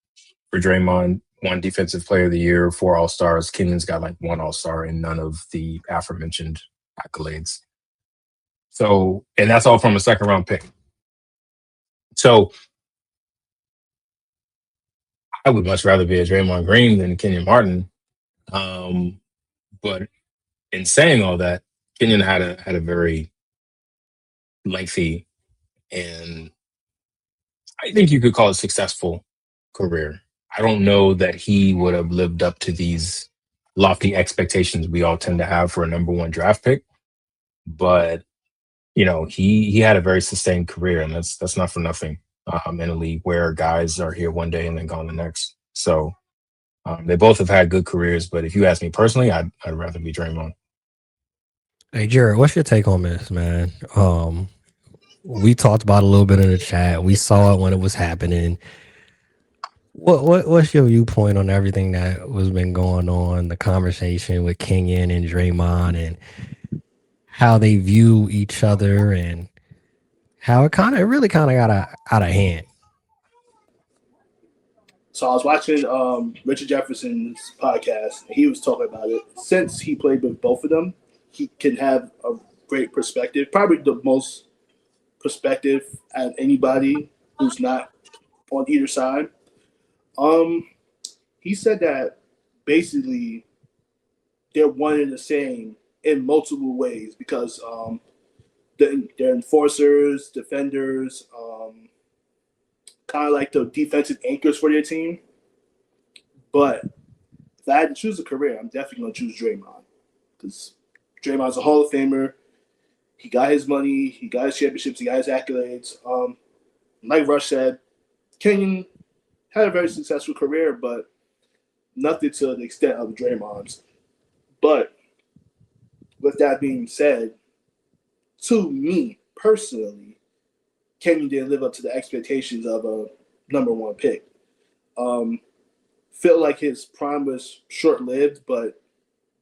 for Draymond, 1 Defensive Player of the Year, 4 All-Stars. Kenyon's got like 1 All-Star and none of the aforementioned accolades. So, and that's all from a second-round pick. So, I would much rather be a Draymond Green than Kenyon Martin. But in saying all that, Kenyon had a very lengthy and I think you could call it successful career. I don't know that he would have lived up to these lofty expectations we all tend to have for a number 1 draft pick, but he had a very sustained career, and that's not for nothing. In a league where guys are here one day and then gone the next. So they both have had good careers, but if you ask me personally, I'd rather be Draymond. Hey, Jarrett, what's your take on this, man? We talked about it a little bit in the chat. We saw it when it was happening. What's your viewpoint on everything that was been going on, the conversation with Kenyon and Draymond and how they view each other and how it really got out of hand? So I was watching Richard Jefferson's podcast, and he was talking about it. Since he played with both of them, he can have a great perspective, probably the most perspective at anybody who's not on either side. He said that basically they're one and the same in multiple ways because they're enforcers, defenders, kind of like the defensive anchors for their team. But if I had to choose a career, I'm definitely going to choose Draymond because Draymond's a Hall of Famer. He got his money. He got his championships. He got his accolades. Like Rush said, Kenyon had a very successful career, but nothing to the extent of Draymond's. But with that being said, to me personally, Kenyon didn't live up to the expectations of a number 1 pick. Felt like his prime was short-lived, but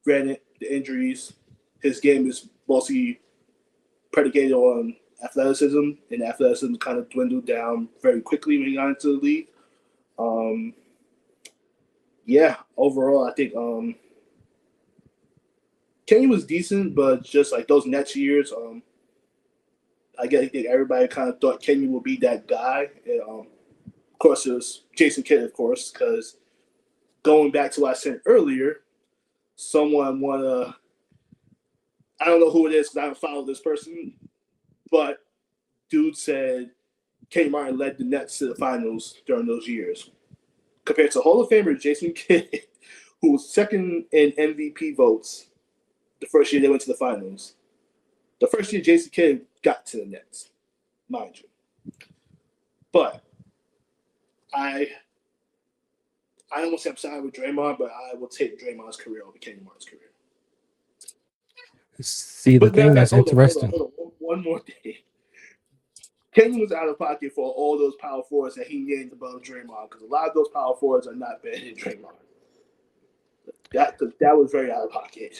granted, the injuries, his game is mostly predicated on athleticism, and athleticism kind of dwindled down very quickly when he got into the league. Overall, I think Kenyon was decent, but just like those Nets years, I think everybody kind of thought Kenyon would be that guy. And, of course, it was Jason Kidd, of course, because going back to what I said earlier, someone I don't know who it is because I don't follow this person, but dude said Kenyon Martin led the Nets to the finals during those years. Compared to Hall of Famer Jason Kidd, who was second in MVP votes the first year they went to the finals. The first year Jason Kidd got to the Nets, mind you. But I don't want to say I'm siding with Draymond, but I will take Draymond's career over Kenyon Martin's career. See, the thing that's interesting. Hold on. One more thing. Kenyon was out of pocket for all those power forwards that he named above Draymond because a lot of those power forwards are not better than Draymond. That was very out of pocket.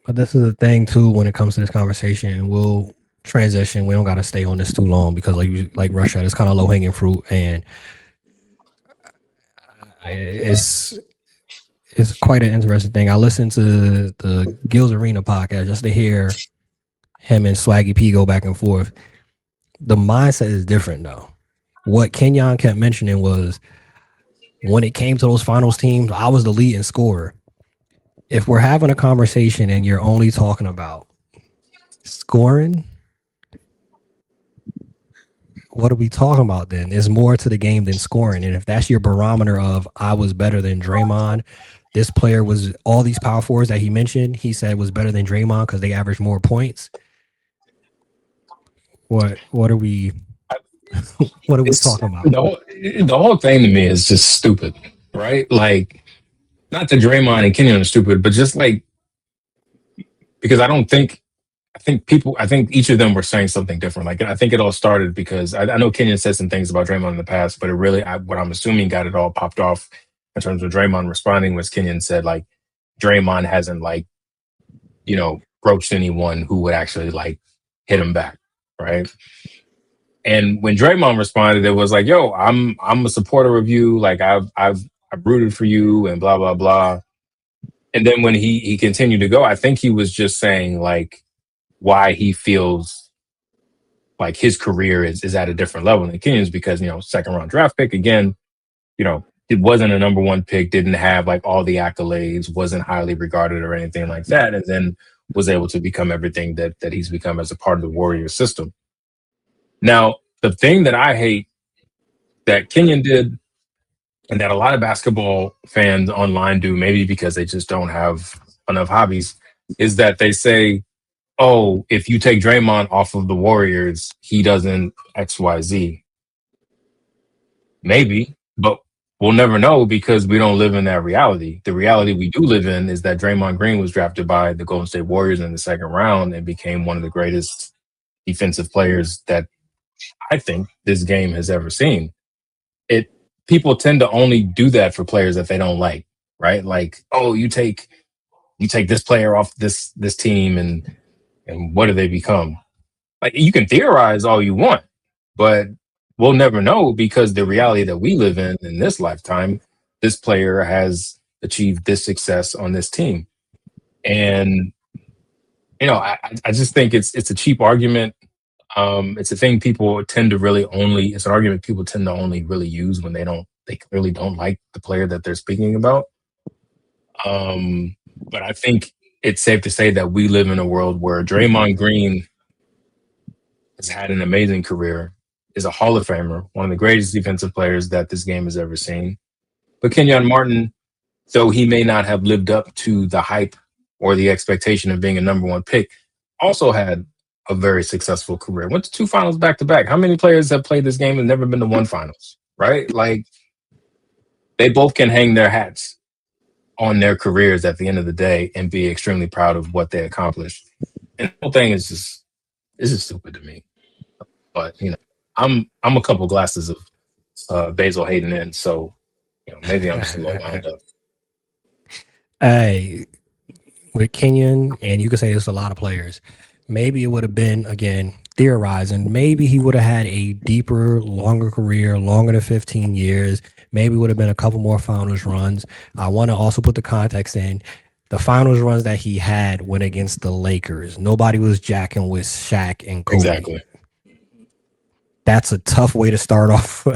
But this is the thing too when it comes to this conversation, and we'll transition. We don't got to stay on this too long because, like Rush said, it's kind of low hanging fruit, and it's quite an interesting thing. I listened to the Gills Arena podcast just to hear him and Swaggy P go back and forth. The mindset is different though. What Kenyon kept mentioning was when it came to those finals teams, I was the leading scorer. If we're having a conversation and you're only talking about scoring, what are we talking about then? There's more to the game than scoring. And if that's your barometer of I was better than Draymond, this player was all these power forwards that he mentioned, he said was better than Draymond because they averaged more points. What are we what are we It's talking about? the whole thing to me is just stupid, right? Like, not that Draymond and Kenyon are stupid, but just like because I think each of them were saying something different. Like, I think it all started because I know Kenyon said some things about Draymond in the past, but what I'm assuming got it all popped off in terms of Draymond responding was Kenyon said like Draymond hasn't like broached anyone who would actually like hit him back, right? And when Draymond responded, it was like, "Yo, I'm a supporter of you. Like I've rooted for you and blah blah blah." And then when he continued to go, I think he was just saying like why he feels like his career is at a different level than Kenyon's because second round draft pick again. It wasn't a number one pick, didn't have like all the accolades, wasn't highly regarded or anything like that, and then was able to become everything that he's become as a part of the Warriors system. Now, the thing that I hate that Kenyon did and that a lot of basketball fans online do, maybe because they just don't have enough hobbies, is that they say, oh, if you take Draymond off of the Warriors, he doesn't XYZ. Maybe, but we'll never know because we don't live in that reality. The reality we do live in is that Draymond Green was drafted by the Golden State Warriors in the second round and became one of the greatest defensive players that I think this game has ever seen. It People tend to only do that for players that they don't like, right? Like, oh, you take this player off this team and what do they become? Like, you can theorize all you want, but we'll never know because the reality that we live in this lifetime, this player has achieved this success on this team. And I just think it's a cheap argument. It's a thing people tend to really only. It's an argument people tend to only really use when they clearly don't like the player that they're speaking about. But I think it's safe to say that we live in a world where Draymond Green has had an amazing career, is a Hall of Famer, one of the greatest defensive players that this game has ever seen. But Kenyon Martin, though he may not have lived up to the hype or the expectation of being a number one pick, also had a very successful career. Went to two finals back to back. How many players have played this game and never been to one finals? Right? Like, they both can hang their hats on their careers at the end of the day and be extremely proud of what they accomplished. And the whole thing is just stupid to me. But I'm a couple glasses of Basil Hayden in, so maybe I'm just a little wound up. Hey, with Kenyon, and you could say there's a lot of players. Maybe it would have been again theorizing. Maybe he would have had a deeper, longer career, longer than 15 years. Maybe would have been a couple more finals runs. I want to also put the context in. The finals runs that he had went against the Lakers. Nobody was jacking with Shaq and Kobe. Exactly. That's a tough way to start off.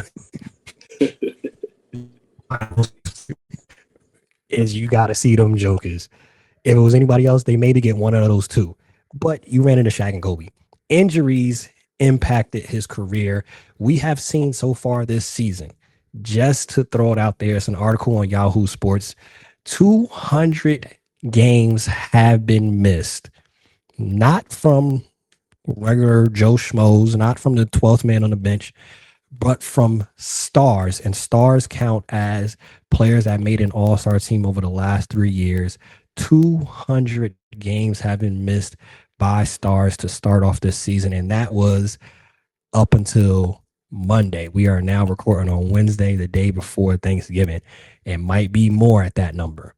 Is you got to see them jokers. If it was anybody else, they maybe get one of those two. But you ran into Shaq and Kobe. Injuries impacted his career. We have seen so far this season, just to throw it out there, it's an article on Yahoo Sports. 200 games have been missed. Not from regular Joe Schmoes, not from the 12th man on the bench, but from stars. And stars count as players that made an all-star team over the last 3 years. 200 games have been missed by stars to start off this season, and that was up until Monday. We are now recording on Wednesday, the day before Thanksgiving. It might be more at that number.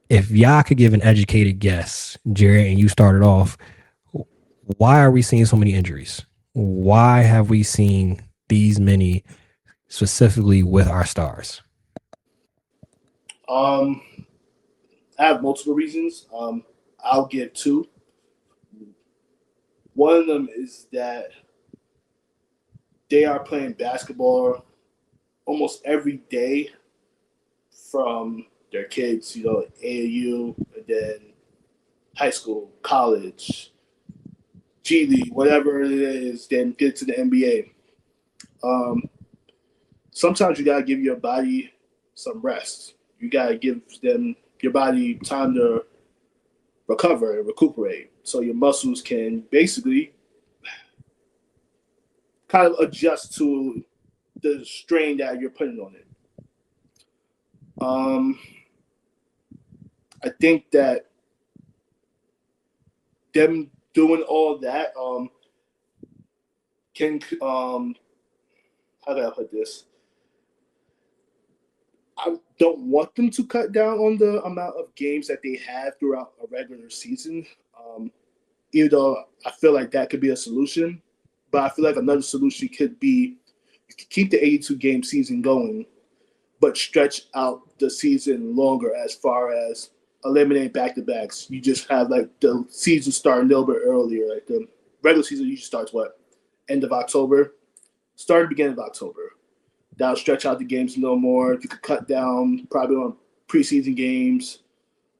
If y'all could give an educated guess, Jarrett, and you started off, why are we seeing so many injuries? Why have we seen these many specifically with our stars? I have multiple reasons. I'll give two. One of them is that they are playing basketball almost every day from their kids, AAU, and then high school, college, G League, whatever it is, then get to the NBA. Sometimes you got to give your body some rest. You got to give your body time to recover and recuperate so your muscles can basically kind of adjust to the strain that you're putting on it. I think that them doing all that can how do I put this? I don't want them to cut down on the amount of games that they have throughout a regular season. Even though I feel like that could be a solution, but I feel like another solution could be you could keep the 82 game season going, but stretch out the season longer as far as eliminate back to backs. You just have like the season start a little bit earlier. Like the regular season usually starts what? End of October? Start beginning of October. That'll stretch out the games a little more. You could cut down probably on preseason games.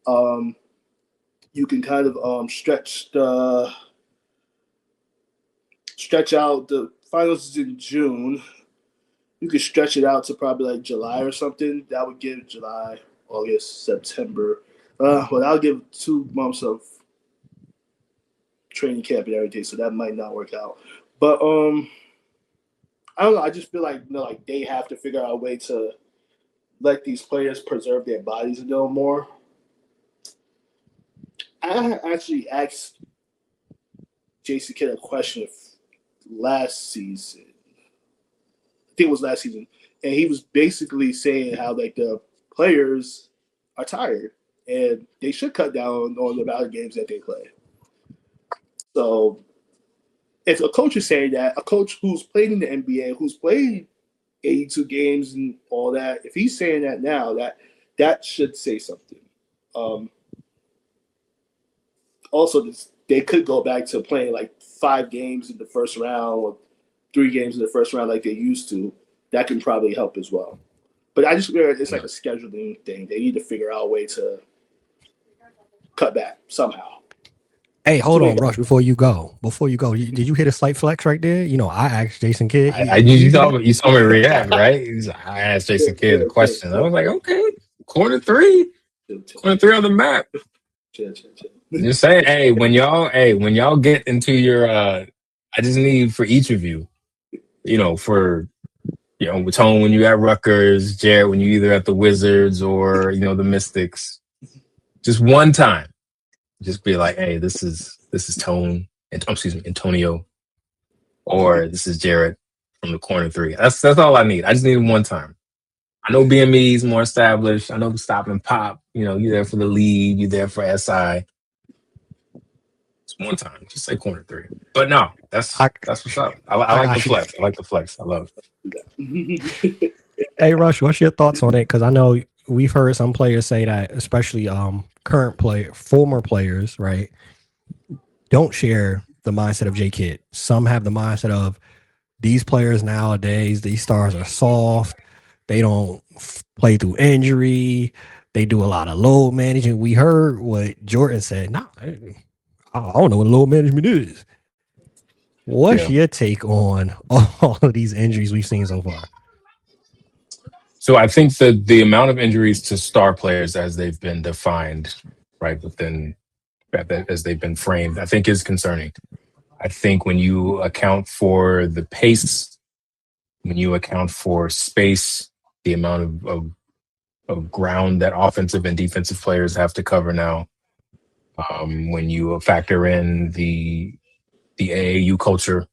You can kind of stretch out the finals is in June. You could stretch it out to probably like July or something. That would give July, August, September. Well, that'll give 2 months of training camp and everything, so that might not work out. But I don't know. I just feel like like they have to figure out a way to let these players preserve their bodies a little more. I actually asked Jason Kidd a question last season. I think it was last season, and he was basically saying how like the players are tired and they should cut down on the amount of games that they play. So if a coach is saying that, a coach who's played in the NBA, who's played 82 games and all that, if he's saying that now, that should say something. Also, they could go back to playing like 5 games in the first round or 3 games in the first round like they used to. That can probably help as well. But I just feel it's like a scheduling thing. They need to figure out a way to cut back somehow. Hey, hold on, Rush. Before you go, did you hit a slight flex right there? I asked Jason Kidd. You saw me react, right? I asked Jason Kidd a question. I was like, okay, corner 3 on the map. Just saying, hey, when y'all get into your, I just need for each of you, with Tone when you at Rutgers, Jarrett when you either at the Wizards or the Mystics, just one time. Just be like, hey, this is Tone, Antonio, or this is Jarrett from the corner 3. That's all I need. I just need him one time. I know BME is more established. I know Stop and Pop. You're there for the lead. You're there for SI. Just one time. Just say corner 3. But no, that's what's up. I like the flex. I like the flex. I love it. Hey, Rush, what's your thoughts on it? Because I know we've heard some players say that, especially former players, right, don't share the mindset of J Kidd. Some have the mindset of these players nowadays, these stars are soft. They don't play through injury. They do a lot of load management. We heard what Jordan said. Nah, I don't know what load management is. What's your take on all of these injuries we've seen so far? So I think that the amount of injuries to star players as they've been defined, right, as they've been framed, I think is concerning. I think when you account for the pace, when you account for space, the amount of ground that offensive and defensive players have to cover now, when you factor in the AAU culture,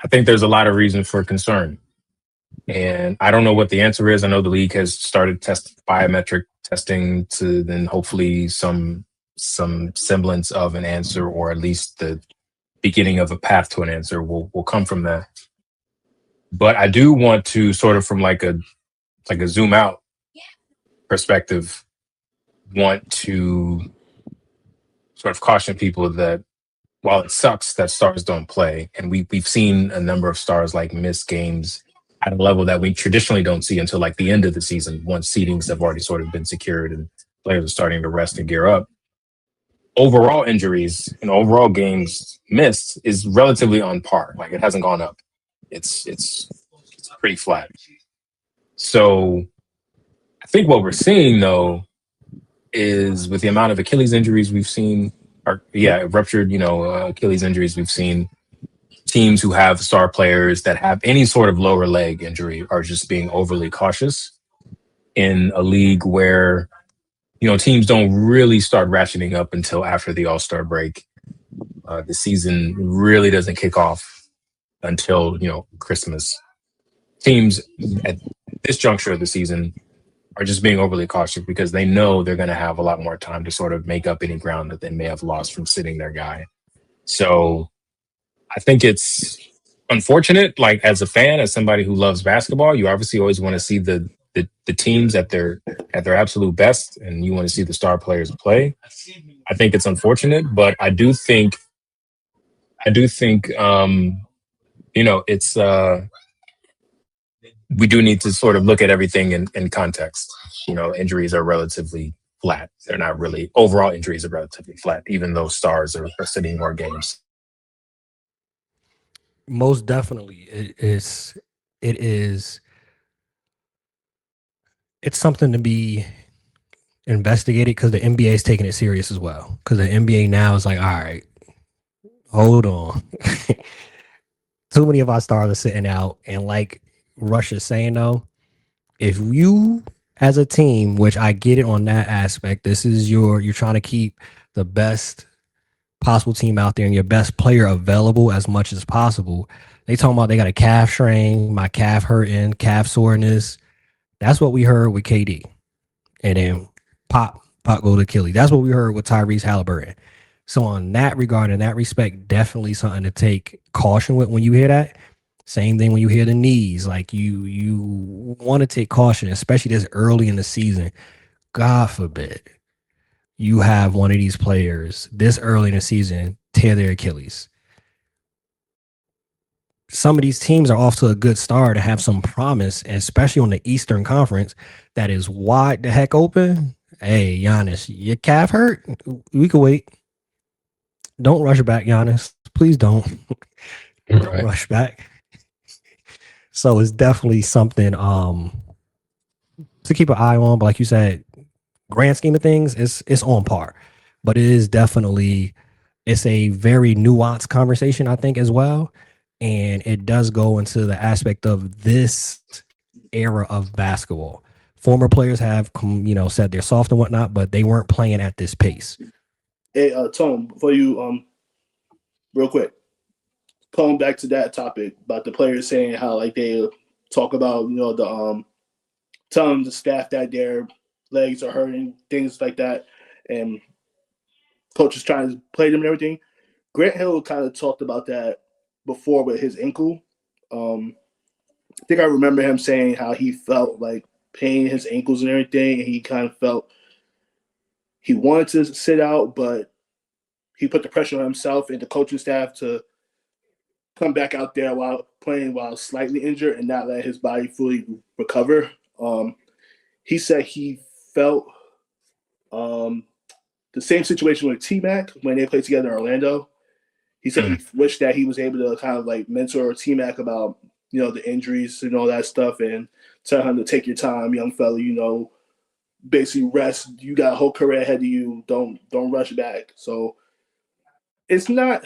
I think there's a lot of reason for concern. And I don't know what the answer is. I know the league has started biometric testing to then hopefully some semblance of an answer, or at least the beginning of a path to an answer will come from that. But I do want to sort of from like a zoom out perspective, want to sort of caution people that while it sucks that stars don't play, and we've seen a number of stars like miss games at a level that we traditionally don't see until like the end of the season, once seedings have already sort of been secured and players are starting to rest and gear up. Overall injuries and overall games missed is relatively on par. Like it hasn't gone up. It's pretty flat. So I think what we're seeing though is with the amount of Achilles injuries we've seen, ruptured, Achilles injuries we've seen, teams who have star players that have any sort of lower leg injury are just being overly cautious in a league where, teams don't really start ratcheting up until after the All-Star break. The season really doesn't kick off until, Christmas. Teams at this juncture of the season are just being overly cautious because they know they're going to have a lot more time to sort of make up any ground that they may have lost from sitting their guy. So I think it's unfortunate, like as a fan, as somebody who loves basketball, you obviously always want to see the teams at their absolute best, and you want to see the star players play. I think it's unfortunate, but I do think it's we do need to sort of look at everything in context. Injuries are relatively flat. They're not really, overall injuries are relatively flat, even though stars are sitting more games. Most definitely. It's something to be investigated because the NBA is taking it serious as well. Because the NBA now is like, all right, hold on. Too many of our stars are sitting out. And like Rush is saying, though, if you as a team, which I get it on that aspect, this is you're trying to keep the best possible team out there and your best player available as much as possible. They talking about they got a calf strain, my calf hurting, calf soreness. That's what we heard with KD. And then pop go to Achilles. That's what we heard with Tyrese Halliburton. So on that regard, in that respect, definitely something to take caution with when you hear that. Same thing when you hear the knees. Like you want to take caution, especially this early in the season. God forbid you have one of these players this early in the season tear their Achilles. Some of these teams are off to a good start to have some promise, especially on the Eastern Conference that is wide the heck open. Hey, Giannis, your calf hurt? We can wait. Don't rush back, Giannis. Please don't. Don't rush back. So it's definitely something to keep an eye on. But like you said, grand scheme of things, it's on par. But it is definitely, it's a very nuanced conversation, I think, as well. And it does go into the aspect of this era of basketball. Former players have, said they're soft and whatnot, but they weren't playing at this pace. Hey, Tom, before you, real quick, calling back to that topic about the players saying how like they talk about, telling the staff that their legs are hurting, things like that, and coaches trying to play them and everything. Grant Hill kind of talked about that before with his ankle. I think I remember him saying how he felt like pain in his ankles and everything, and he kind of felt he wanted to sit out, but he put the pressure on himself and the coaching staff to come back out there while playing while slightly injured and not let his body fully recover. He said he felt the same situation with T-Mac when they played together in Orlando. He said he wished that he was able to kind of like mentor T-Mac about, the injuries and all that stuff and tell him to take your time, young fella, basically rest. You got a whole career ahead of you. Don't rush back. So it's not,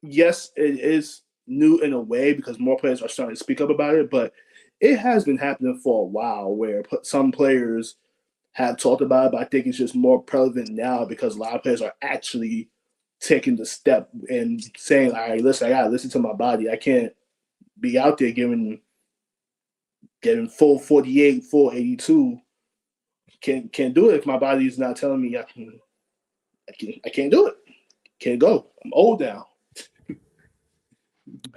yes, it is new in a way because more players are starting to speak up about it, but it has been happening for a while where some players have talked about it, but I think it's just more prevalent now because a lot of players are actually taking the step and saying, all right, listen, I got to listen to my body. I can't be out there getting full 48, full 82. Can't do it if my body is not telling me I can't do it. Can't go. I'm old now.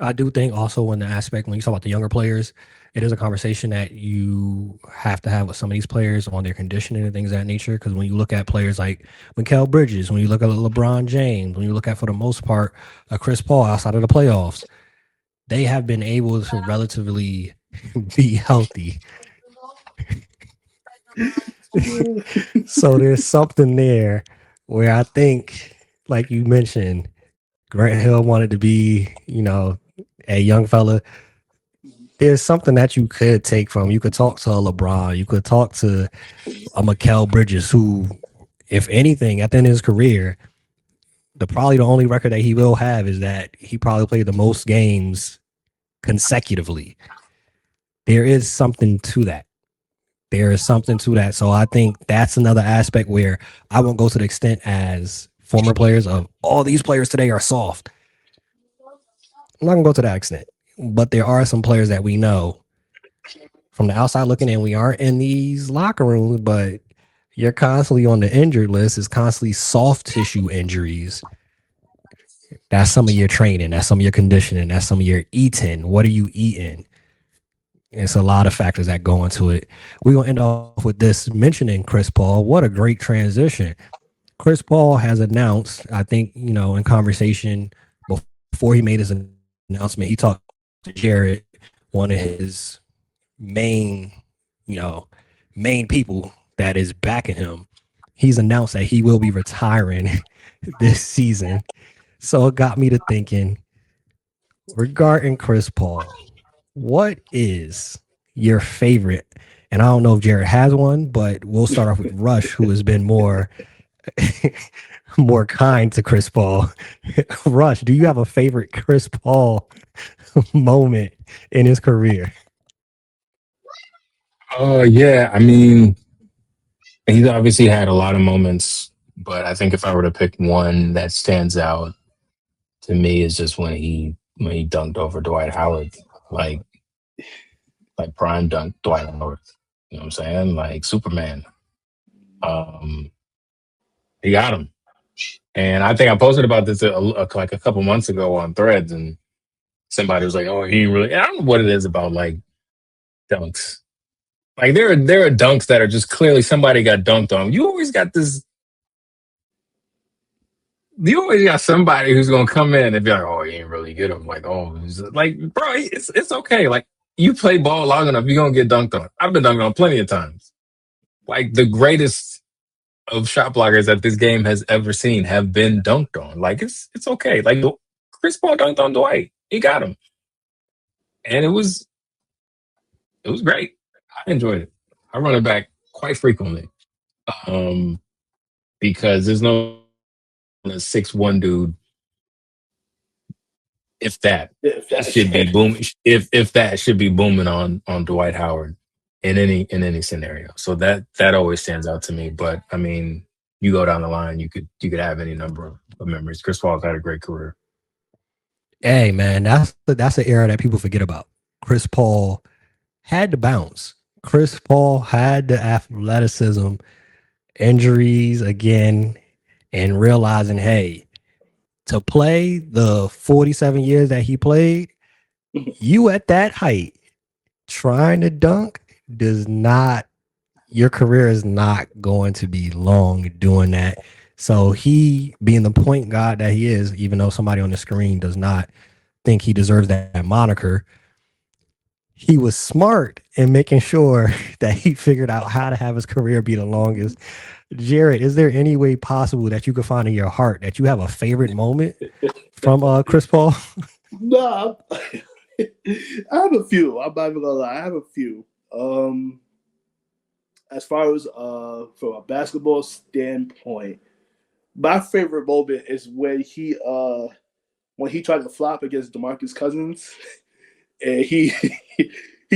I do think also in the aspect when you talk about the younger players, it is a conversation that you have to have with some of these players on their conditioning and things of that nature. Because when you look at players like Mikal Bridges, when you look at LeBron James, when you look at, for the most part, Chris Paul outside of the playoffs, they have been able to relatively be healthy. So there's something there where I think, like you mentioned, Grant Hill wanted to be, a young fella. There's something that you could take from. You could talk to a LeBron. You could talk to a Mikal Bridges, who, if anything, at the end of his career, probably the only record that he will have is that he probably played the most games consecutively. There is something to that. There is something to that. So I think that's another aspect where I won't go to the extent as former players of all these players today are soft. I'm not gonna go to that extent. But there are some players that we know from the outside looking in. We aren't in these locker rooms, but you're constantly on the injured list. It's constantly soft tissue injuries. That's some of your training. That's some of your conditioning. That's some of your eating. What are you eating? It's a lot of factors that go into it. We're going to end off with this mentioning Chris Paul. What a great transition. Chris Paul has announced, I think, in conversation before he made his announcement, he talked to Jarrett, one of his main people that is backing him. He's announced that he will be retiring this season. So it got me to thinking, regarding Chris Paul, what is your favorite? And I don't know if Jarrett has one, but we'll start off with Rush, who has been more kind to Chris Paul. Rush, do you have a favorite Chris Paul moment in his career? Oh, yeah. I mean, he's obviously had a lot of moments, but I think if I were to pick one that stands out to me is just when he dunked over Dwight Howard, like prime dunk Dwight Howard. You know what I'm saying? Like Superman. He got him. And I think I posted about this like a couple months ago on Threads, and somebody was like, "Oh, he really." I don't know what it is about like dunks. Like there are dunks that are just clearly somebody got dunked on. You always got this. You always got somebody who's gonna come in and be like, "Oh, he ain't really get him." Like, oh, like, bro, it's okay. Like, you play ball long enough, you're gonna get dunked on. I've been dunked on plenty of times. Like the greatest of shot blockers that this game has ever seen have been dunked on. Like it's okay. Like Chris Paul dunked on Dwight. He got him. And it was great. I enjoyed it. I run it back quite frequently. Because there's no 6'1" dude. If that should be booming. If that should be booming on Dwight Howard in any scenario. So that always stands out to me. But I mean, you go down the line, you could have any number of memories. Chris Paul's had a great career. Hey man, that's an era that people forget about. Chris Paul had to bounce. Chris Paul had the athleticism, injuries again, and realizing, hey, to play the 47 years that he played, you at that height trying to dunk your career is not going to be long doing that. So he, being the point guard that he is, even though somebody on the screen does not think he deserves that moniker, he was smart in making sure that he figured out how to have his career be the longest. Jarrett, is there any way possible that you could find in your heart that you have a favorite moment from Chris Paul? No, I have a few. I'm not even gonna lie. I have a few. As far as from a basketball standpoint, my favorite moment is when he tried to flop against DeMarcus Cousins, and he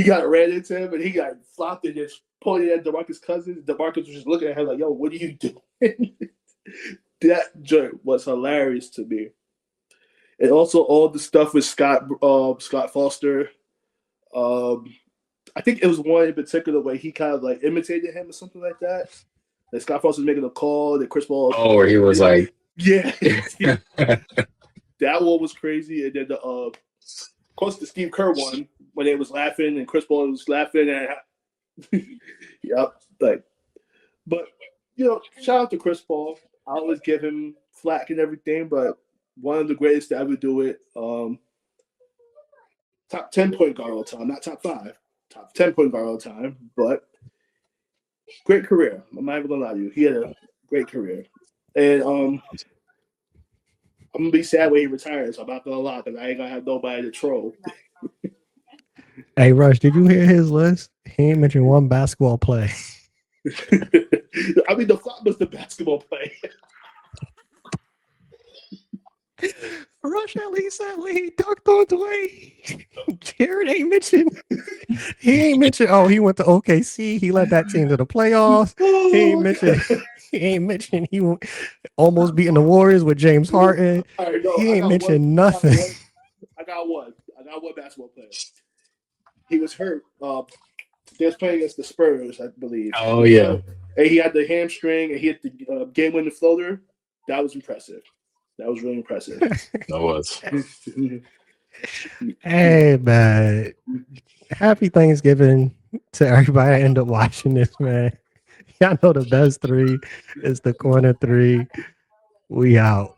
got ran into him, and he got flopped and just pointed at DeMarcus Cousins. DeMarcus was just looking at him like, "Yo, what are you doing?" That joke was hilarious to me. And also all the stuff with Scott Foster. I think it was one in particular where he kind of like imitated him or something like that. Like Scott Foster was making a call that Chris Paul. Oh, where he was like, yeah. That one was crazy. And then of course, the Steve Kerr one when they was laughing and Chris Paul was laughing and yep, like. But shout out to Chris Paul. I always give him flack and everything, but one of the greatest to ever do it. Top 10 point guard all the time, not top 5. Top 10 point guard all the time, but great career. I'm not even gonna lie to you. He had a great career, and I'm gonna be sad when he retires. So I'm not gonna lie because I ain't gonna have nobody to troll. Hey Rush, did you hear his list? He ain't mentioned one basketball play. I mean, the flop was the basketball play. Rush at least said when he dunked on Dwayne. Jarrett ain't mentioned. He ain't mentioned. Oh, he went to OKC. He led that team to the playoffs. He ain't mentioned. He ain't mentioned he almost beating the Warriors with James Harden. All right, no, He ain't mentioned one, nothing. I got one basketball player. He was hurt. They was playing against the Spurs, I believe. Oh yeah, And he had the hamstring and he hit the game-winning floater. That was impressive. That was really impressive. that was. Hey man, happy Thanksgiving to everybody that ended up watching this, man. Y'all know the best three is the corner three. We out.